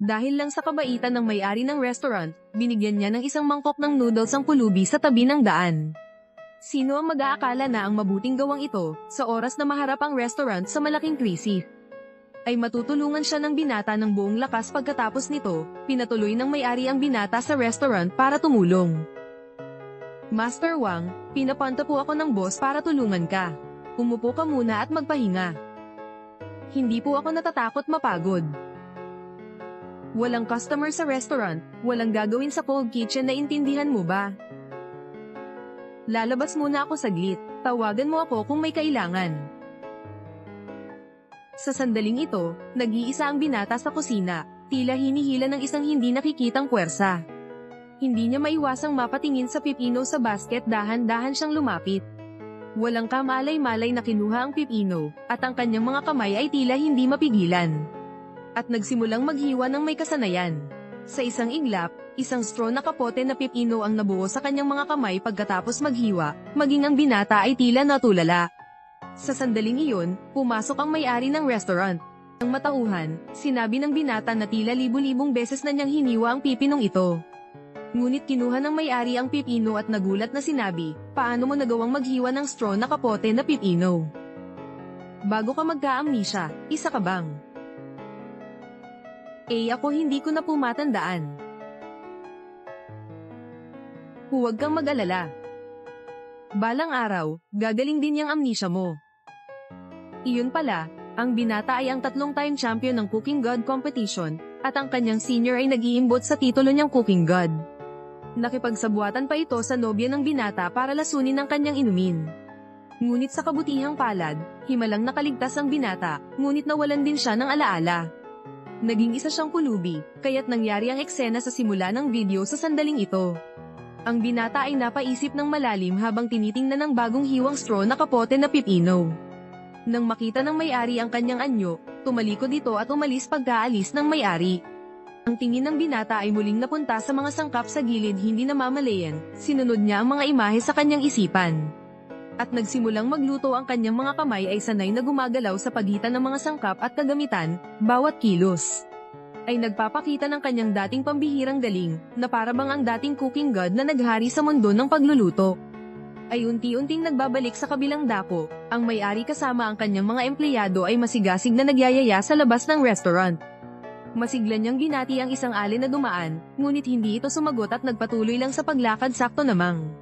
Dahil lang sa kabaitan ng may-ari ng restaurant, binigyan niya ng isang mangkok ng noodles ang pulubi sa tabi ng daan. Sino ang mag-aakala na ang mabuting gawang ito, sa oras na maharap ang restaurant sa malaking krisis, ay matutulungan siya ng binata ng buong lakas. Pagkatapos nito, pinatuloy ng may-ari ang binata sa restaurant para tumulong. Master Wang, pinapunta po ako ng boss para tulungan ka. Umupo ka muna at magpahinga. Hindi po ako natatakot mapagod. Walang customer sa restaurant, walang gagawin sa cold kitchen, na intindihan mo ba? Lalabas muna ako saglit, tawagan mo ako kung may kailangan. Sa sandaling ito, nag-iisa ang binata sa kusina, tila hinihila ng isang hindi nakikitang puwersa. Hindi niya maiwasang mapatingin sa pipino sa basket. Dahan-dahan siyang lumapit. Walang kamalay-malay na kinuha ang pipino, at ang kanyang mga kamay ay tila hindi mapigilan. At nagsimulang maghiwa ng may kasanayan. Sa isang iglap, isang straw na kapote na pipino ang nabuo sa kanyang mga kamay. Pagkatapos maghiwa, maging ang binata ay tila natulala. Sa sandaling iyon, pumasok ang may-ari ng restaurant. Ang matauhan, sinabi ng binata na tila libu-libong beses na niyang hiniwa ang pipinong ito. Ngunit kinuha ng may-ari ang pipino at nagulat na sinabi, "Paano mo nagawang maghiwa ng straw na kapote na pipino? Bago ka magka-amnesia, isa ka bang?" Ako hindi ko na po matandaan. Huwag kang mag-alala. Balang araw, gagaling din yung amnesia mo. Iyon pala, ang binata ay ang 3-time champion ng Cooking God competition, at ang kanyang senior ay nag-iimbot sa titulo niyang Cooking God. Nakipagsabuatan pa ito sa nobya ng binata para lasunin ang kanyang inumin. Ngunit sa kabutihang palad, himalang nakaligtas ang binata, ngunit nawalan din siya ng alaala. Naging isa siyang pulubi, kaya't nangyari ang eksena sa simula ng video sa sandaling ito. Ang binata ay napaisip ng malalim habang tinitingnan ng bagong hiwang straw na kapote na pipino. Nang makita ng may-ari ang kanyang anyo, tumalikod ito at umalis pagkaalis ng may-ari. Ang tingin ng binata ay muling napunta sa mga sangkap sa gilid. Hindi namamalayan, sinunod niya ang mga imahe sa kanyang isipan. At nagsimulang magluto. Ang kanyang mga kamay ay sanay na gumagalaw sa pagitan ng mga sangkap at kagamitan. Bawat kilos ay nagpapakita ng kanyang dating pambihirang galing, na parabang ang dating cooking god na naghari sa mundo ng pagluluto. Ay unti-unting nagbabalik sa kabilang dako. Ang may-ari kasama ang kanyang mga empleyado ay masigasig na nagyayaya sa labas ng restaurant. Masigla niyang ginati ang isang alin na dumaan, ngunit hindi ito sumagot at nagpatuloy lang sa paglakad. Sakto namang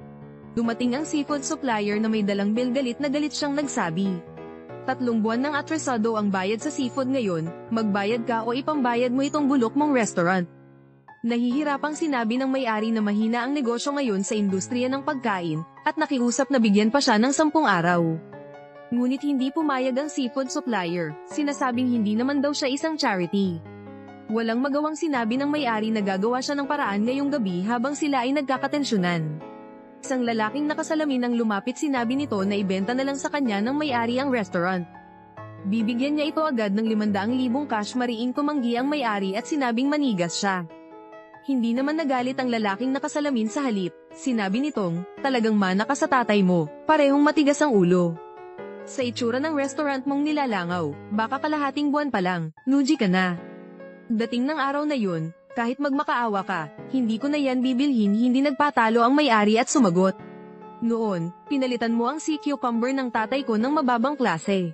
dumating ang seafood supplier na may dalang bill. Galit na galit siyang nagsabi, 3 buwan ng atresado ang bayad sa seafood ngayon, magbayad ka o ipambayad mo itong bulok mong restaurant. Nahihirapang sinabi ng may-ari na mahina ang negosyo ngayon sa industriya ng pagkain, at nakiusap na bigyan pa siya ng 10 araw. Ngunit hindi pumayag ang seafood supplier, sinasabing hindi naman daw siya isang charity. Walang magawang sinabi ng may-ari na gagawa siya ng paraan ngayong gabi habang sila ay nagkakatensyonan. Isang lalaking nakasalamin ang lumapit. Sinabi nito na ibenta na lang sa kanya ng may-ari ang restaurant. Bibigyan niya ito agad ng 500,000 cash. Mariing tumanggi ang may-ari at sinabing manigas siya. Hindi naman nagalit ang lalaking nakasalamin. Sa halip, sinabi nitong, "Talagang mana ka sa tatay mo, parehong matigas ang ulo. Sa itsura ng restaurant mong nilalangaw, baka kalahating buwan pa lang, nuji ka na." Dating ng araw na yun, kahit magmakaawa ka, hindi ko na yan bibilhin. Hindi nagpatalo ang may-ari at sumagot, "Noon, pinalitan mo ang sea cucumber ng tatay ko ng mababang klase.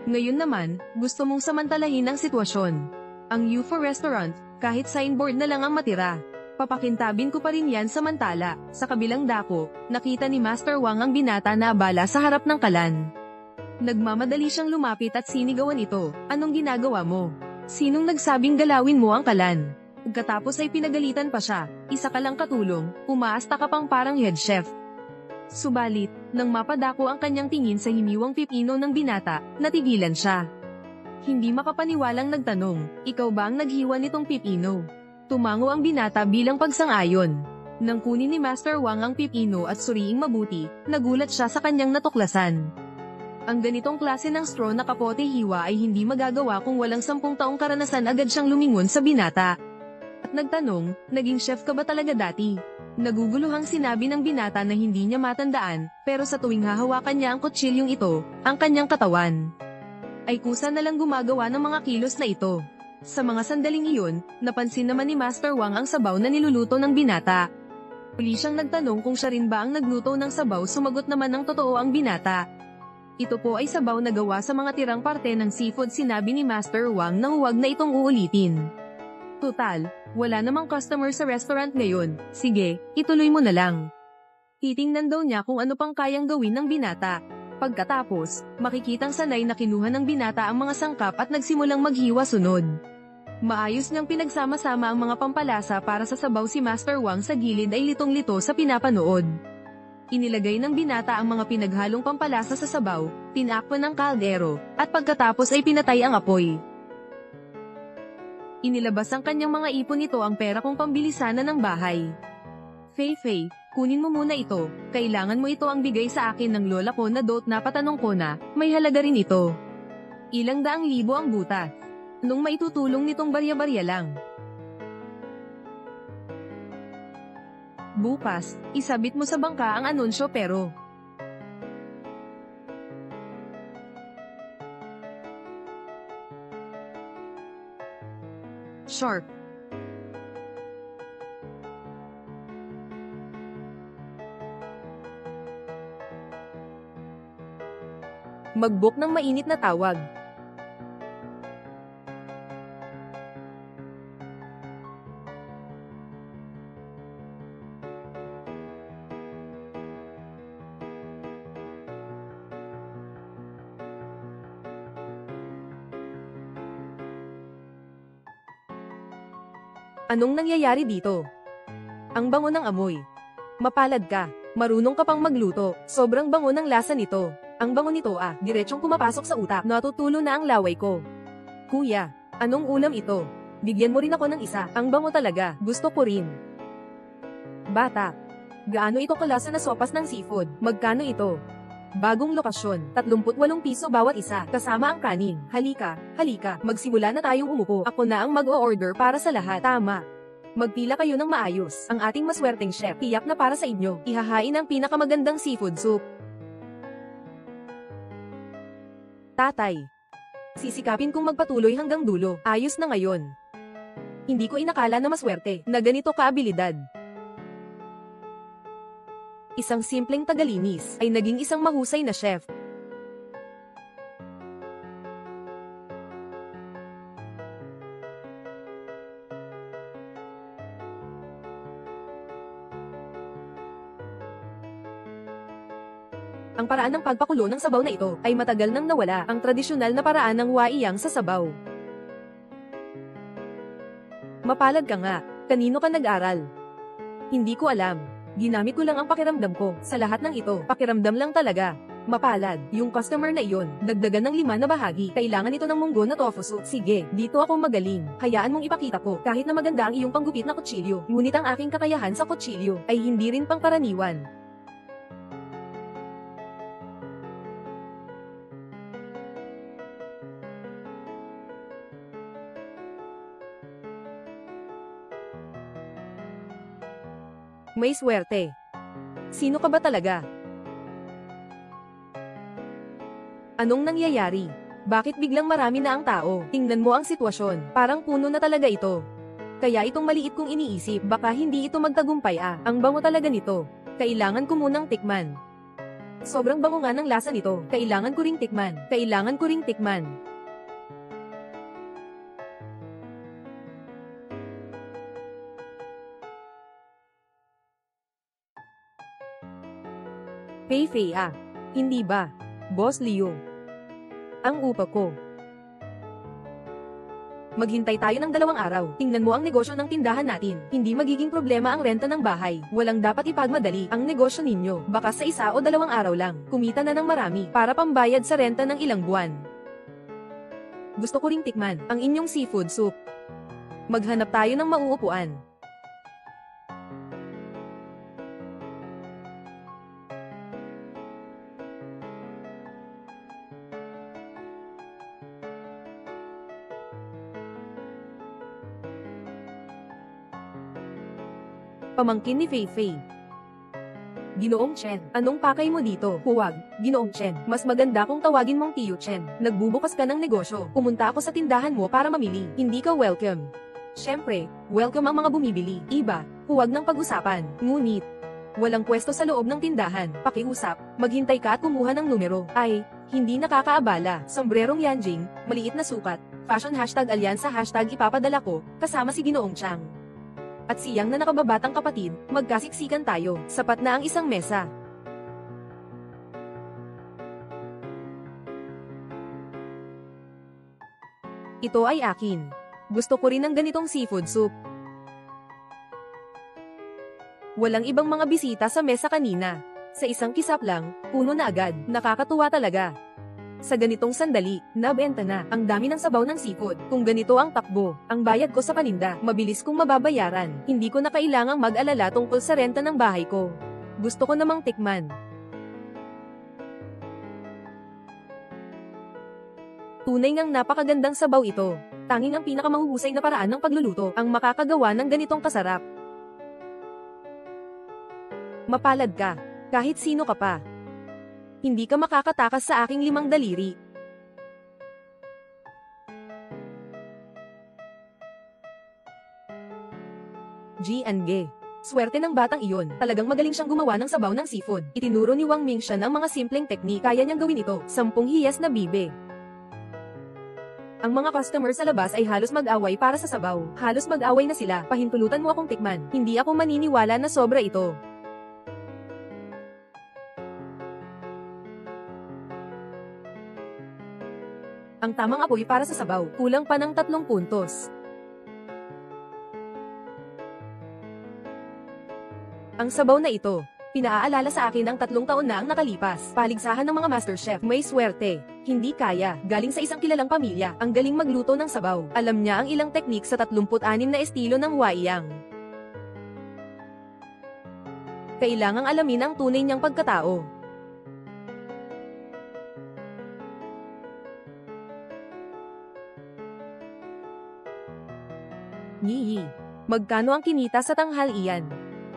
Ngayon naman, gusto mong samantalahin ang sitwasyon. Ang UFO restaurant, kahit signboard na lang ang matira. Papakintabin ko pa rin yan samantala." Sa kabilang dako, nakita ni Master Wang ang binata na abala sa harap ng kalan. Nagmamadali siyang lumapit at sinigawan ito, "Anong ginagawa mo? Sinong nagsabing galawin mo ang kalan?" Pagkatapos ay pinagalitan pa siya, "Isa ka lang katulong, umaasta ka pang parang head chef." Subalit, nang mapadako ang kanyang tingin sa hiniwang pipino ng binata, natigilan siya. Hindi makapaniwalang nagtanong, "Ikaw ba ang naghiwa nitong pipino?" Tumango ang binata bilang pagsang-ayon. Nang kunin ni Master Wang ang pipino at suriing mabuti, nagulat siya sa kanyang natuklasan. Ang ganitong klase ng straw na kapote hiwa ay hindi magagawa kung walang 10 taong karanasan. Agad siyang lumingon sa binata at nagtanong, "Naging chef ka ba talaga dati?" Naguguluhang sinabi ng binata na hindi niya matandaan, pero sa tuwing hahawakan niya ang kutsilyong ito, ang kanyang katawan ay kusa na lang gumagawa ng mga kilos na ito. Sa mga sandaling iyon, napansin naman ni Master Wang ang sabaw na niluluto ng binata. Muli siyang nagtanong kung siya rin ba ang nagluto ng sabaw. Sumagot naman ng totoo ang binata. Ito po ay sabaw na gawa sa mga tirang parte ng seafood. Sinabi ni Master Wang na huwag na itong uulitin. Tutal, wala namang customer sa restaurant ngayon, sige, ituloy mo na lang. Titingnan daw niya kung ano pang kayang gawin ng binata. Pagkatapos, makikitang sanay na kinuha ng binata ang mga sangkap at nagsimulang maghiwa sunod. Maayos niyang pinagsama-sama ang mga pampalasa para sa sabaw. Si Master Wang sa gilid ay litong-lito sa pinapanood. Inilagay ng binata ang mga pinaghalong pampalasa sa sabaw, tinakpan ng kaldero, at pagkatapos ay pinatay ang apoy. Inilabas ang kanyang mga ipon. Ito ang pera kong pambili sana ng bahay. Fei, kunin mo muna ito, kailangan mo ito ang bigay sa akin ng lola ko na dote. Napatanong ko na, may halaga rin ito. Ilang daang libo ang butas. Anong maitutulong nitong barya-barya lang? Bukas, isabit mo sa bangka ang anunsyo pero sharp. Mag-book ng mainit na tawag. Anong nangyayari dito? Ang bango ng amoy. Mapalad ka, marunong ka pang magluto, sobrang bango ng lasa nito. Ang bango nito diretsong pumapasok sa utak. Natutulo na ang laway ko. Kuya, anong ulam ito? Bigyan mo rin ako ng isa. Ang bango talaga, gusto ko rin. Bata, gaano ito kalasa na sopas ng seafood? Magkano ito? Bagong lokasyon, 38 piso bawat isa, kasama ang kanin. Halika, magsimula na tayong umupo. Ako na ang mag-o-order para sa lahat. Tama. Magpila kayo ng maayos. Ang ating maswerteng chef, tiyak na para sa inyo. Ihahain ang pinakamagandang seafood soup. Tatay, sisikapin kong magpatuloy hanggang dulo. Ayos na ngayon. Hindi ko inakala na maswerte, na ganito kaabilidad. Isang simpleng tagalinis ay naging isang mahusay na chef. Ang paraan ng pagpakulo ng sabaw na ito ay matagal nang nawala, ang tradisyonal na paraan ng waiyang sa sabaw. Mapalad ka nga, kanino ka nag-aral? Hindi ko alam. Ginamit ko lang ang pakiramdam ko. Sa lahat ng ito, pakiramdam lang talaga. Mapalad, yung customer na iyon, dagdagan ng 5 na bahagi. Kailangan ito ng munggo na tofu soup. Sige, dito ako magaling. Hayaan mong ipakita ko. Kahit na maganda ang iyong panggupit na kutsilyo, ngunit ang aking kakayahan sa kutsilyo ay hindi rin pangkaraniwan. May swerte. Sino ka ba talaga? Anong nangyayari? Bakit biglang marami na ang tao? Tingnan mo ang sitwasyon, parang puno na talaga ito. Kaya itong maliit kong iniisip, baka hindi ito magtagumpay Ang bango talaga nito. Kailangan ko munang tikman. Sobrang bango nga ng lasa nito. Kailangan ko ring tikman. Fei, hindi ba? Boss Leo. Ang upa ko. Maghintay tayo ng 2 araw. Tingnan mo ang negosyo ng tindahan natin. Hindi magiging problema ang renta ng bahay. Walang dapat ipagmadali ang negosyo ninyo. Baka sa 1 o 2 araw lang, kumita na ng marami para pambayad sa renta ng ilang buwan. Gusto ko ring tikman ang inyong seafood soup. Maghanap tayo ng mauupuan. Pamangkin ni Fei. Ginoong Chen, anong pakay mo dito? Huwag, Ginoong Chen, mas maganda kung tawagin mong Tiyo Chen. Nagbubukas ka ng negosyo. Pumunta ako sa tindahan mo para mamili. Hindi ka welcome. Siyempre, welcome ang mga bumibili. Iba, huwag nang pag-usapan. Ngunit, walang pwesto sa loob ng tindahan. Pakiusap, maghintay ka at kumuha ng numero. Ay, hindi nakakaabala. Sombrerong Yanjing, maliit na sukat, fashion #alyansa #ipapadala ko, kasama si Ginoong Chang. At siyang na nakababatang kapatid, magkasiksikan tayo. Sapat na ang isang mesa. Ito ay akin. Gusto ko rin ng ganitong seafood soup. Walang ibang mga bisita sa mesa kanina. Sa isang kisap lang, puno na agad. Nakakatuwa talaga. Sa ganitong sandali, nabenta na. Ang dami ng sabaw ng seafood. Kung ganito ang takbo, ang bayad ko sa paninda, mabilis kong mababayaran. Hindi ko na kailangang mag-alala tungkol sa renta ng bahay ko. Gusto ko namang tikman. Tunay ngang napakagandang sabaw ito. Tanging ang pinakamahuhusay na paraan ng pagluluto ang makakagawa ng ganitong kasarap. Mapalad ka, kahit sino ka pa. Hindi ka makakatakas sa aking 5 daliri. G&G. Swerte ng batang iyon, talagang magaling siyang gumawa ng sabaw ng seafood. Itinuro ni Wang Mingxian ang mga simpleng teknik, kaya niyang gawin ito, 10 hiyas na bibe. Ang mga customer sa labas ay halos mag-away para sa sabaw. Halos mag-away na sila, pahintulutan mo akong tikman. Hindi ako maniniwala na sobra ito. Ang tamang apoy para sa sabaw, kulang pa ng 3 puntos. Ang sabaw na ito, pinaaalala sa akin ang 3 taon na ang nakalipas. Paligsahan ng mga master chef, may swerte. Hindi kaya, galing sa isang kilalang pamilya, ang galing magluto ng sabaw. Alam niya ang ilang teknik sa 36 na estilo ng Waiyang. Kailangang alamin ang tunay niyang pagkatao. Nyi, magkano ang kinita sa tanghalian?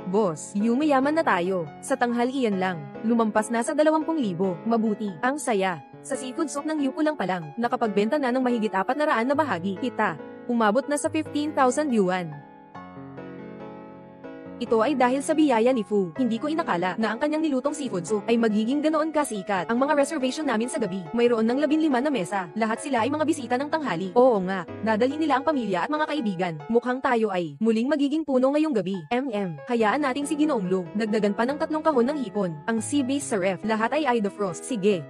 Boss, yumayaman na tayo. Sa tanghalian lang, lumampas na sa 20,000. Mabuti, ang saya. Sa seafood soup ng Yuko lang pa lang, nakapagbenta na ng mahigit 400 na bahagi. Kita, umabot na sa 15,000 yuan. Ito ay dahil sa biyaya ni Fu. Hindi ko inakala na ang kanyang nilutong seafood soup ay magiging ganoon kasikat. Ang mga reservation namin sa gabi, mayroon ng 15 na mesa. Lahat sila ay mga bisita ng tanghali. Oo nga, nadalhin nila ang pamilya at mga kaibigan. Mukhang tayo ay muling magiging puno ngayong gabi. Hayaan nating si Ginoong Lu. Dagdagan pa ng 3 kahon ng hipon. Ang sea base sa ref, lahat ay Ida Frost. Sige.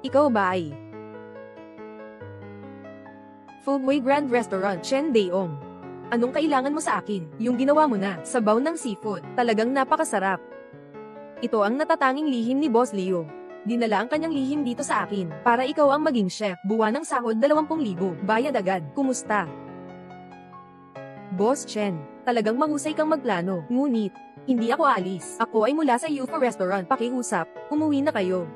Ikaw ba ay Fugway Grand Restaurant, Chen Daeong? Anong kailangan mo sa akin? Yung ginawa mo na, sabaw ng seafood, talagang napakasarap. Ito ang natatanging lihim ni Boss Leo. Dinala ang kanyang lihim dito sa akin, para ikaw ang maging chef. Buwan ng sahod 20,000, bayad agad. Kumusta? Boss Chen, talagang mahusay kang magplano. Ngunit, hindi ako aalis. Ako ay mula sa UFO Restaurant. Pakiusap, umuwi na kayo.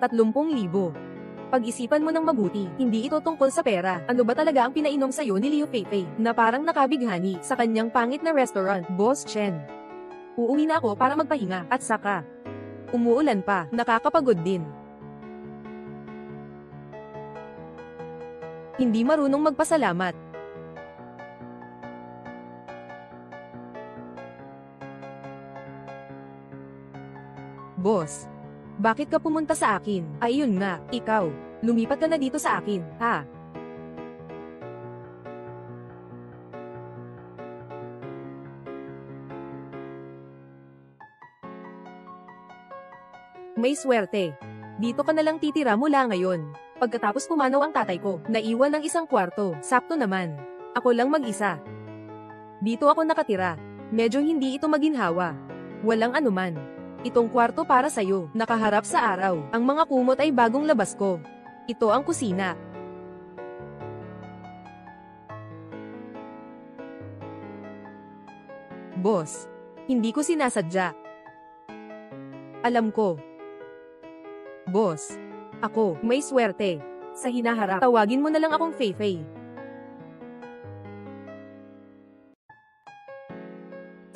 30,000. Pag-isipan mo ng mabuti, hindi ito tungkol sa pera. Ano ba talaga ang pinainom sa'yo ni Liu Feifei, na parang nakabighani sa kanyang pangit na restaurant, Boss Chen? Uuwi na ako para magpahinga, at saka, umuulan pa, nakakapagod din. Hindi marunong magpasalamat. Boss, bakit ka pumunta sa akin? Ay yun nga, ikaw. Lumipat ka na dito sa akin, ha? May swerte. Dito ka na lang titira mula ngayon. Pagkatapos pumanaw ang tatay ko, naiwan ng isang kwarto. Sakto naman. Ako lang mag-isa. Dito ako nakatira. Medyo hindi ito maginhawa. Walang anuman. Itong kwarto para sa'yo, nakaharap sa araw. Ang mga kumot ay bagong labas ko. Ito ang kusina. Boss, hindi ko sinasadya. Alam ko. Boss, ako, may swerte. Sa hinaharap, tawagin mo na lang akong Feifei.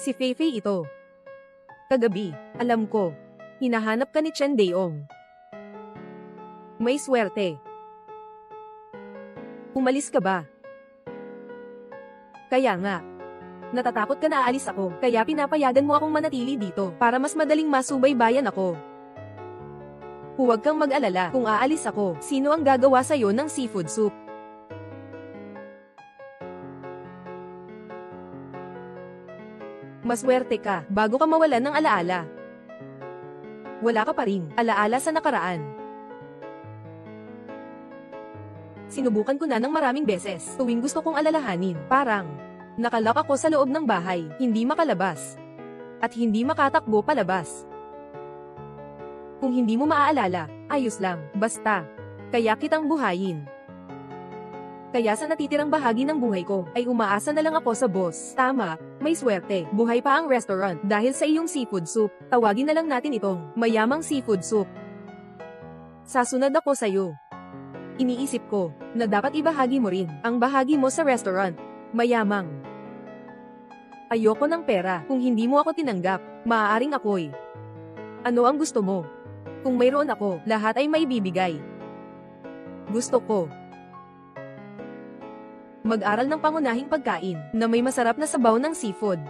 Si Feifei ito. Kagabi, alam ko. Hinahanap ka ni Chen Daeong. May swerte. Umalis ka ba? Kaya nga. Natatakot ka na aalis ako, kaya pinapayagan mo akong manatili dito para mas madaling masubaybayan ako. Huwag kang mag-alala, kung aalis ako, sino ang gagawa sa'yo ng seafood soup? Maswerte ka, bago ka mawalan ng alaala. Wala ka pa rin, alaala sa nakaraan. Sinubukan ko na ng maraming beses, tuwing gusto kong alalahanin, parang nakalak ako sa loob ng bahay, hindi makalabas. At hindi makatakbo palabas. Kung hindi mo maaalala, ayos lang, basta. Kaya kitang buhayin. Kaya sa natitirang bahagi ng buhay ko, ay umaasa na lang ako sa boss. Tama, may swerte, buhay pa ang restaurant dahil sa iyong seafood soup. Tawagin na lang natin itong mayamang seafood soup. Sasunod ako sa'yo. Iniisip ko na dapat ibahagi mo rin ang bahagi mo sa restaurant. Mayamang. Ayoko ng pera. Kung hindi mo ako tinanggap, maaaring ako'y. Ano ang gusto mo? Kung mayroon ako, lahat ay maibibigay. Gusto ko mag-aral ng pangunahing pagkain na may masarap na sabaw ng seafood.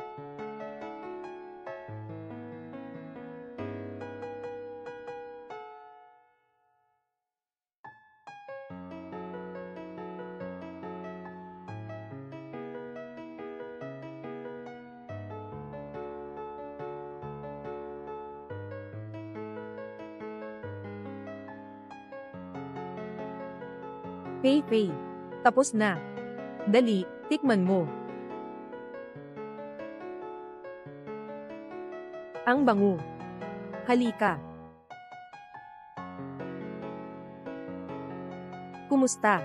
Feifei, tapos na. Dali, tikman mo. Ang bango. Halika. Kumusta?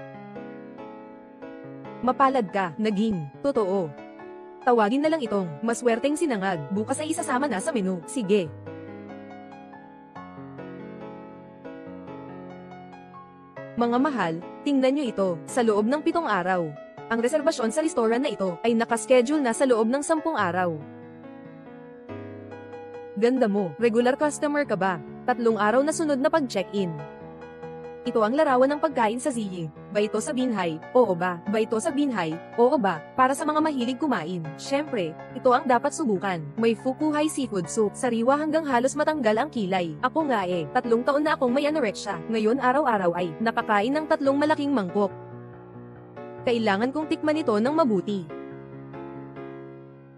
Mapalad ka, naging totoo. Tawagin na lang itong maswerteng sinangag. Bukas ay isasama na sa menu. Sige. Mga mahal, tingnan nyo ito, sa loob ng 7 araw. Ang reserbasyon sa restoran na ito ay nakaschedule na sa loob ng 10 araw. Ganda mo, regular customer ka ba? 3 araw na sunod na pag-check-in. Ito ang larawan ng pagkain sa Ziying. Ba ito sa Binhay? Oo ba? Ba ito sa Binhay? Oo ba? Para sa mga mahilig kumain. Syempre, ito ang dapat subukan. May Fukuhai seafood soup, sariwa hanggang halos matanggal ang kilay. Ako nga 3 taon na akong may anorexia. Ngayon araw-araw ay nakakain ng 3 malaking mangkok. Kailangan kong tikman ito ng mabuti.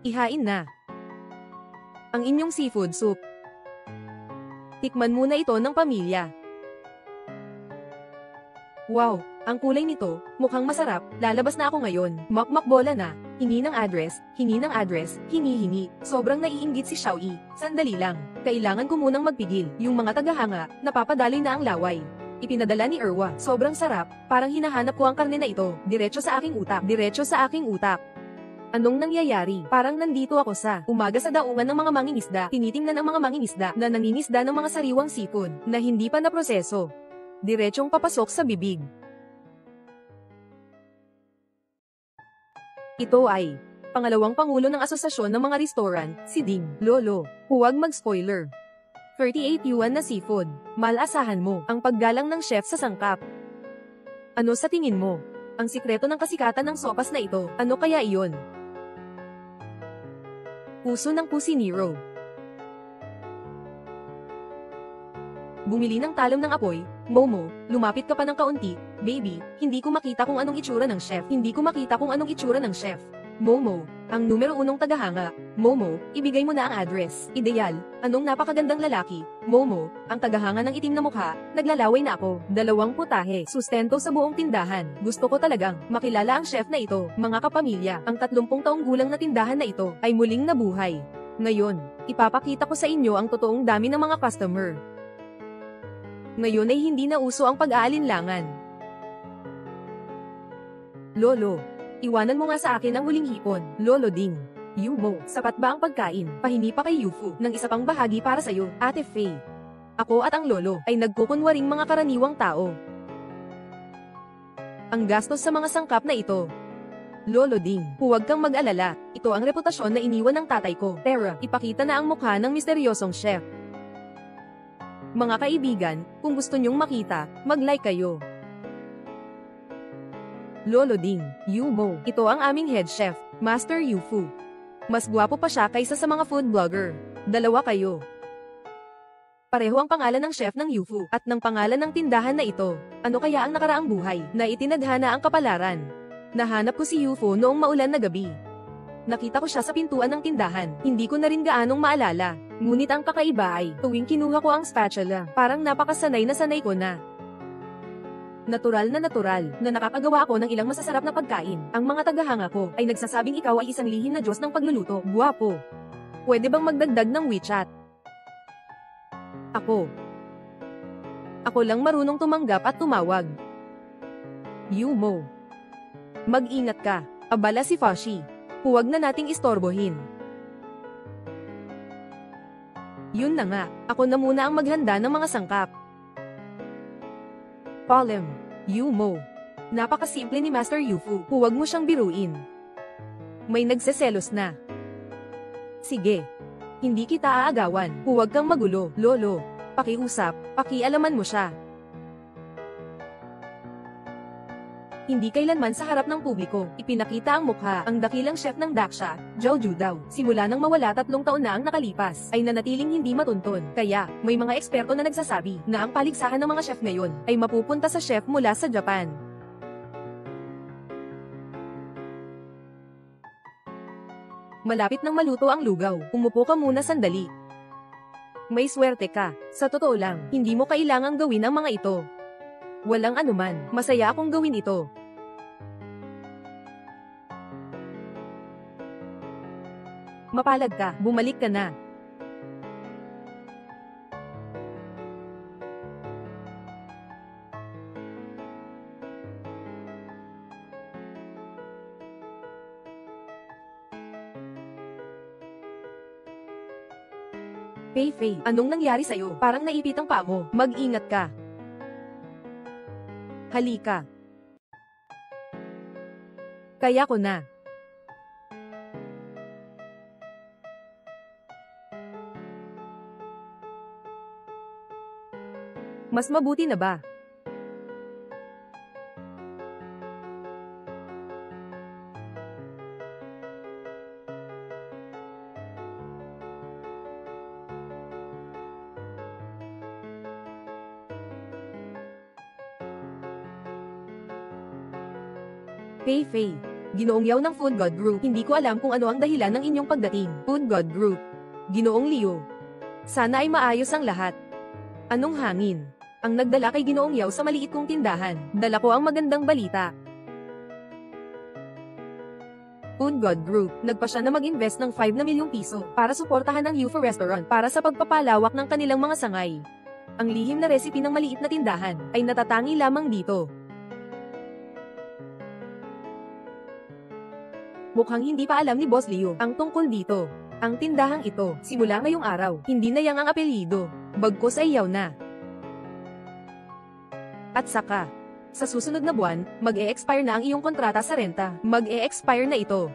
Ihain na ang inyong seafood soup. Tikman muna ito ng pamilya. Wow, ang kulay nito, mukhang masarap, lalabas na ako ngayon. Makmakbola na, hingi ng address, hingi. Sobrang naiinggit si Xiaoyi. Sandali lang, kailangan ko munang magpigil. Yung mga tagahanga, napapadaloy na ang laway. Ipinadala ni Erwa, sobrang sarap, parang hinahanap ko ang karne na ito. Diretso sa aking utak. Anong nangyayari? Parang nandito ako sa umaga sa daungan ng mga mangingisda. Tinitingnan ang mga mangingisda na nangingisda ng mga sariwang sipon na hindi pa naproseso. Diretsong papasok sa bibig. Ito ay pangalawang pangulo ng asosasyon ng mga restoran, si Ding Lolo. Huwag mag-spoiler. 38 yuan na seafood. Malasahan mo ang paggalang ng chef sa sangkap. Ano sa tingin mo? Ang sikreto ng kasikatan ng sopas na ito, ano kaya iyon? Puso ng Pusinero. Bumili ng talom ng apoy. Momo, lumapit ka pa ng kaunti. Baby, hindi ko makita kung anong itsura ng chef. Momo, ang numero 1 tagahanga. Momo, ibigay mo na ang address. Ideal, anong napakagandang lalaki. Momo, ang tagahanga ng itim na mukha. Naglalaway na ako. 2 putahe. Sustento sa buong tindahan. Gusto ko talagang makilala ang chef na ito. Mga kapamilya, ang 30 taong gulang na tindahan na ito ay muling nabuhay. Ngayon, ipapakita ko sa inyo ang totoong dami ng mga customer. Ngayon ay hindi na uso ang pag-aalinlangan. Lolo, iwanan mo nga sa akin ang huling hipon. Lolo Ding. Yumo, sapat ba ang pagkain? Pahingi pa kay Yufu ng isa pang bahagi para sa'yo, Ate Fei. Ako at ang lolo ay nagkukunwaring mga karaniwang tao. Ang gastos sa mga sangkap na ito Lolo Ding, huwag kang mag-alala. Ito ang reputasyon na iniwan ng tatay ko. Tara, ipakita na ang mukha ng misteryosong chef. Mga kaibigan, kung gusto nyong makita, mag-like kayo. Lolo Ding, Yumo, ito ang aming head chef, Master Yufu. Mas gwapo pa siya kaysa sa mga food blogger. Dalawa kayo. Pareho ang pangalan ng chef ng Yufu at ng pangalan ng tindahan na ito. Ano kaya ang nakaraang buhay na itinadhana ang kapalaran? Nahanap ko si Yufu noong maulan na gabi. Nakita ko siya sa pintuan ng tindahan. Hindi ko na rin gaanong maalala. Ngunit ang kakaiba ay, tuwing kinuha ko ang spatula, parang napakasanay na sanay ko na. Natural na nakakagawa ako ng ilang masasarap na pagkain. Ang mga tagahanga ko ay nagsasabing ikaw ay isang lihim na Diyos ng pagluluto. Guwapo. Pwede bang magdagdag ng WeChat? Ako lang marunong tumanggap at tumawag. Yumo. Mag-ingat ka. Abala si Fashi. Huwag na nating istorbohin. Yun na nga, ako na muna ang maghanda ng mga sangkap. Palem. Yumo. Napakasimple ni Master Yufu. Huwag mo siyang biruin. May nagseselos na. Sige. Hindi kita aagawan. Huwag kang magulo, Lolo. Pakiusap, pakialaman mo siya. Hindi kailanman sa harap ng publiko, ipinakita ang mukha, ang dakilang chef ng Daksha, Zhou Judao. Simula nang mawala 3 taon na ang nakalipas, ay nanatiling hindi matuntun. Kaya, may mga eksperto na nagsasabi na ang paligsahan ng mga chef ngayon ay mapupunta sa chef mula sa Japan. Malapit nang maluto ang lugaw, umupo ka muna sandali. May swerte ka. Sa totoo lang, hindi mo kailangang gawin ang mga ito. Walang anuman, masaya akong gawin ito. Mapalad ka, bumalik ka na. Fei, anong nangyari sa'yo? Parang naipit ang paa mo. Mag-ingat ka. Halika. Kaya ko na. Mas mabuti na ba? Fei, Ginoong Yao ng Food God Group, hindi ko alam kung ano ang dahilan ng inyong pagdating. Food God Group. Ginoong Liu. Sana ay maayos ang lahat. Anong hangin? Ang nagdala kay Ginoong Yao sa maliit kong tindahan. Dala ko ang magandang balita. Food God Group, nagpa siya na mag-invest ng 5 na milyong piso para suportahan ang Yufu Restaurant para sa pagpapalawak ng kanilang mga sangay. Ang lihim na recipe ng maliit na tindahan ay natatangi lamang dito. Mukhang hindi pa alam ni Boss Liu ang tungkol dito. Ang tindahang ito, simula ngayong araw, hindi na yang ang apelyido. Bagkus ay yaw na. At saka, sa susunod na buwan, mag-e-expire na ang iyong kontrata sa renta. Mag-e-expire na ito.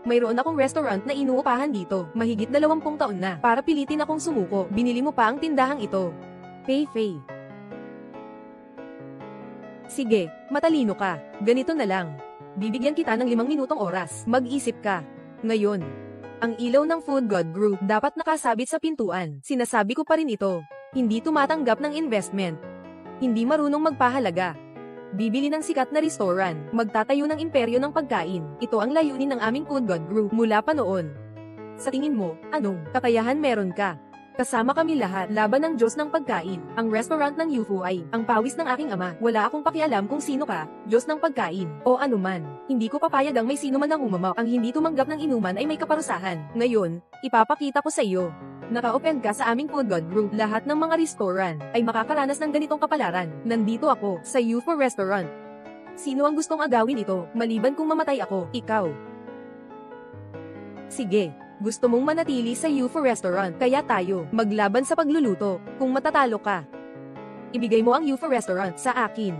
Mayroon akong restaurant na inuupahan dito, mahigit 20 taon na. Para pilitin akong sumuko, binili mo pa ang tindahang ito. Fei. Sige, matalino ka. Ganito na lang. Bibigyan kita ng 5 minutong oras. Mag-isip ka. Ngayon, ang ilaw ng Food God Group dapat nakasabit sa pintuan. Sinasabi ko pa rin ito. Hindi tumatanggap ng investment. Hindi marunong magpahalaga. Bibili ng sikat na restaurant. Magtatayo ng imperyo ng pagkain. Ito ang layunin ng aming Food God Group mula pa noon. Sa tingin mo, anong kakayahan meron ka? Kasama kami lahat, laban ng Diyos ng pagkain. Ang restaurant ng Yufu ay ang pawis ng aking ama. Wala akong pakialam kung sino ka, Diyos ng pagkain, o anuman. Hindi ko papayag ang may sino man ang umamaw. Ang hindi tumanggap ng inuman ay may kaparusahan. Ngayon, ipapakita ko sa iyo. Naka-open ka sa aming Food God Group. Lahat ng mga restaurant ay makakaranas ng ganitong kapalaran. Nandito ako, sa Yufu Restaurant. Sino ang gustong agawin ito, maliban kung mamatay ako? Ikaw. Sige. Gusto mong manatili sa Yufu Restaurant, kaya tayo maglaban sa pagluluto. Kung matatalo ka, ibigay mo ang Yufu Restaurant sa akin.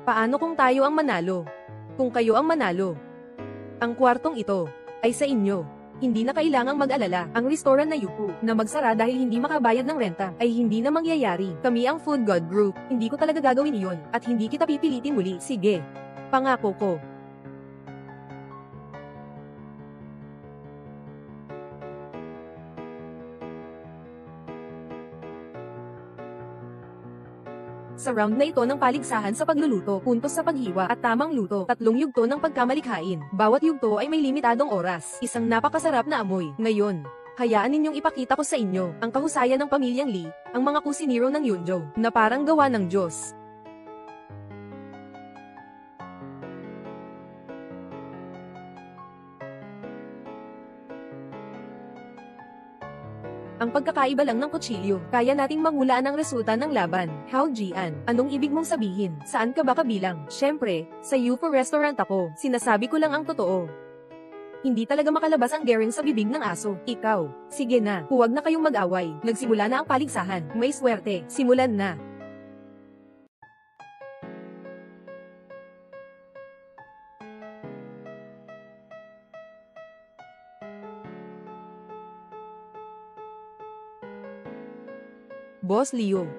Paano kung tayo ang manalo? Kung kayo ang manalo, Ang kwartong ito ay sa inyo. Hindi na kailangang mag-alala. Ang restaurant na Yufu na magsara dahil hindi makabayad ng renta ay hindi na mangyayari. Kami ang Food God Group. Hindi ko talaga gagawin iyon at hindi kita pipilitin muli. Sige. Pangako ko. Sa round na ito ng paligsahan sa pagluluto, puntos sa paghiwa at tamang luto, 3 yugto ng pagkamalikhain. Bawat yugto ay may limitadong oras. Isang napakasarap na amoy. Ngayon, hayaan ninyong ipakita ko sa inyo ang kahusayan ng pamilyang Lee, ang mga kusinero ng Yunjo, na parang gawa ng Diyos. Ang pagkakaiba lang ng kutsilyo, kaya nating manghulaan ang resulta ng laban. Hao Jian, anong ibig mong sabihin? Saan ka ba kabilang? Syempre, sa UFO restaurant ako. Sinasabi ko lang ang totoo. Hindi talaga makalabas ang daring sa bibig ng aso. Ikaw. Sige na, huwag na kayong mag-away. Nagsimula na ang paligsahan. May swerte. Simulan na. Boss Leo,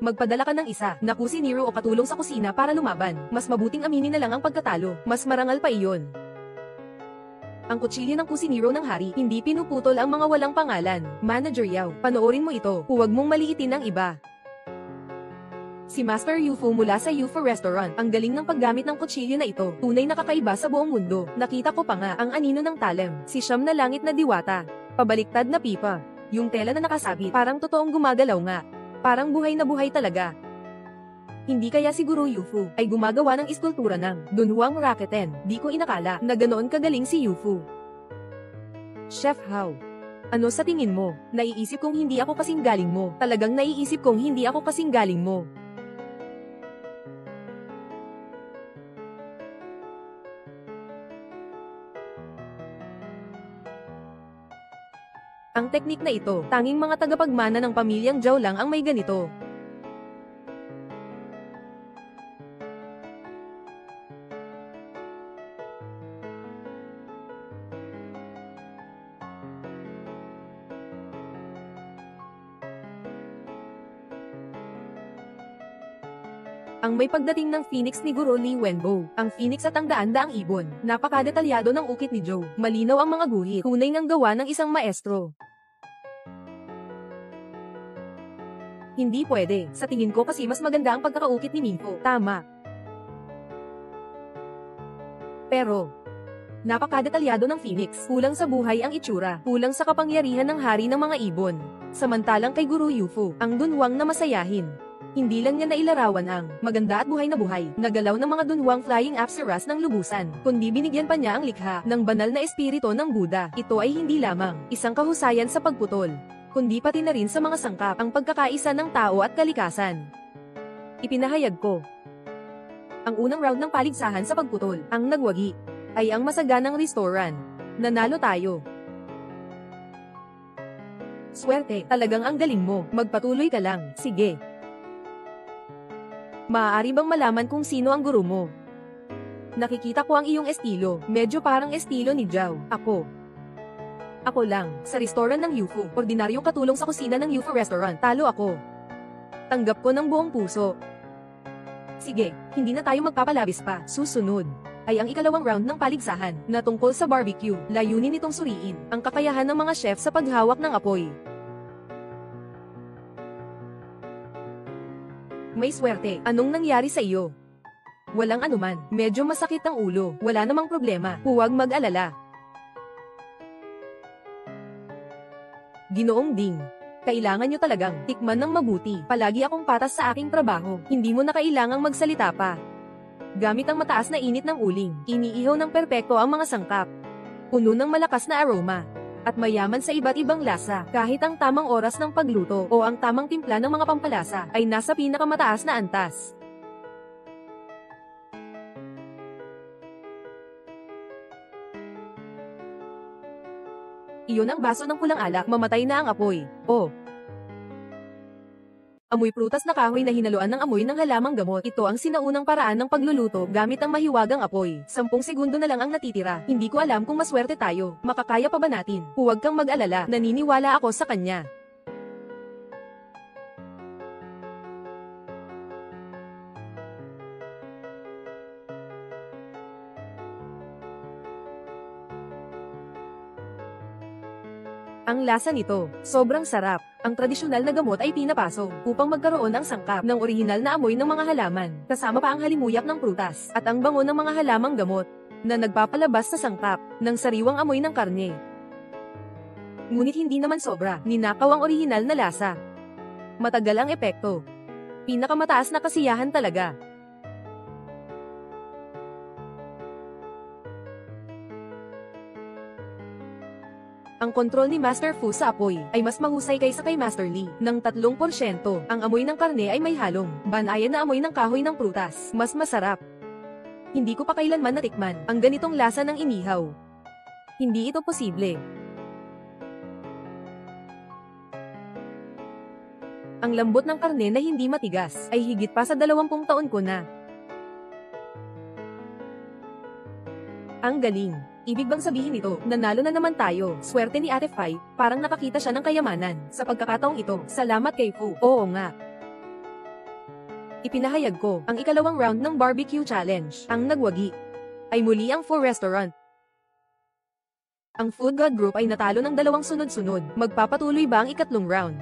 magpadala ka ng isa na kusinero o katulong sa kusina para lumaban. Mas mabuting aminin na lang ang pagkatalo. Mas marangal pa iyon. Ang kutsilyo ng kusinero ng hari, hindi pinuputol ang mga walang pangalan. Manager Yao, panoorin mo ito. Huwag mong maliitin ang iba. Si Master Yufu mula sa UFO Restaurant. Ang galing ng paggamit ng kutsilyo na ito. Tunay na kakaiba sa buong mundo. Nakita ko pa nga ang anino ng talem. Si Siyam na langit na diwata. Pabaliktad na pipa. Yung tela na nakasabit, parang totoong gumagalaw nga. Parang buhay na buhay talaga. Hindi kaya siguro Yufu ay gumagawa ng iskultura ng Dunhuang Rakuten. Di ko inakala na ganoon kagaling si Yufu. Chef Hao, ano sa tingin mo? Naiisip kong hindi ako kasing galing mo. Talagang naiisip kong hindi ako kasing galing mo. Ang teknik na ito, tanging mga tagapagmana ng pamilyang Zhao lang ang may ganito. Ang may pagdating ng Phoenix ni Guro Li Wenbo. Ang Phoenix at ang daan-daang ibon. Napakadetalyado ng ukit ni Zhou. Malinaw ang mga guhit. Tunay ng gawa ng isang maestro. Hindi pwede. Sa tingin ko kasi mas maganda ang pagkakaukit ni Minho. Tama. Pero, napakadetalyado ng Phoenix. Kulang sa buhay ang itsura. Kulang sa kapangyarihan ng hari ng mga ibon. Samantalang kay Guru Yufu, ang dunwang na masayahin. Hindi lang niya nailarawan ang maganda at buhay na buhay, nagalaw ng mga dunwang flying apsaras ng lubusan, kundi binigyan pa niya ang likha ng banal na espiritu ng Buddha. Ito ay hindi lamang isang kahusayan sa pagputol, kundi pati na rin sa mga sangkap ang pagkakaisa ng tao at kalikasan. Ipinahayag ko. Ang unang round ng paligsahan sa pagputol, ang nagwagi, ay ang masaganang restaurant. Nanalo tayo. Swerte, talagang ang galing mo. Magpatuloy ka lang. Sige. Maaari bang malaman kung sino ang guro mo? Nakikita ko ang iyong estilo. Medyo parang estilo ni Zhao. Ako lang, sa restaurant ng Yufu. Ordinaryong katulong sa kusina ng Yufu Restaurant. Talo ako. Tanggap ko ng buong puso. Sige, hindi na tayo magpapalabis pa. Susunod ay ang ikalawang round ng paligsahan na tungkol sa barbecue. Layunin nitong suriin ang kakayahan ng mga chef sa paghawak ng apoy. May swerte. Anong nangyari sa iyo? Walang anuman. Medyo masakit ang ulo. Wala namang problema. Huwag mag-alala. Ginoong Ding. Kailangan nyo talagang tikman ng mabuti. Palagi akong patas sa aking trabaho. Hindi mo na kailangang magsalita pa. Gamit ang mataas na init ng uling, iniihaw ng perpekto ang mga sangkap. Puno ng malakas na aroma. At mayaman sa iba't ibang lasa, kahit ang tamang oras ng pagluto o ang tamang timpla ng mga pampalasa ay nasa pinakamataas na antas. Iyon ang baso ng pulang alak, mamatay na ang apoy. Oh! Amoy prutas na kahoy na hinaluan ng amoy ng halamang gamot. Ito ang sinaunang paraan ng pagluluto gamit ang mahiwagang apoy. 10 segundo na lang ang natitira. Hindi ko alam kung maswerte tayo. Makakaya pa ba natin? Huwag kang mag-alala. Naniniwala ako sa kanya. Ang lasa nito, sobrang sarap. Ang tradisyonal na gamot ay pinapasok upang magkaroon ng sangkap ng orihinal na amoy ng mga halaman, kasama pa ang halimuyak ng prutas at ang bango ng mga halamang gamot na nagpapalabas sa sangkap ng sariwang amoy ng karne. Ngunit hindi naman sobra, ninakaw ang orihinal na lasa. Matagal ang epekto. Pinakamataas na kasiyahan talaga. Ang kontrol ni Master Fu sa apoy ay mas mahusay kaysa kay Master Lee. Ng 3%, ang amoy ng karne ay may halong banayan na amoy ng kahoy ng prutas. Mas masarap. Hindi ko pa kailanman natikman ang ganitong lasa ng inihaw. Hindi ito posible. Ang lambot ng karne na hindi matigas ay higit pa sa 20 taon ko na. Ang galing. Ibig bang sabihin ito, nanalo na naman tayo? Swerte ni Ate Fai, parang nakakita siya ng kayamanan. Sa pagkakataong ito, salamat kay Fu. Oo nga. Ipinahayag ko, ang ikalawang round ng barbecue challenge. Ang nagwagi ay muli ang Fu Restaurant. Ang Food God Group ay natalo ng 2 sunod-sunod. Magpapatuloy ba ang ikatlong round?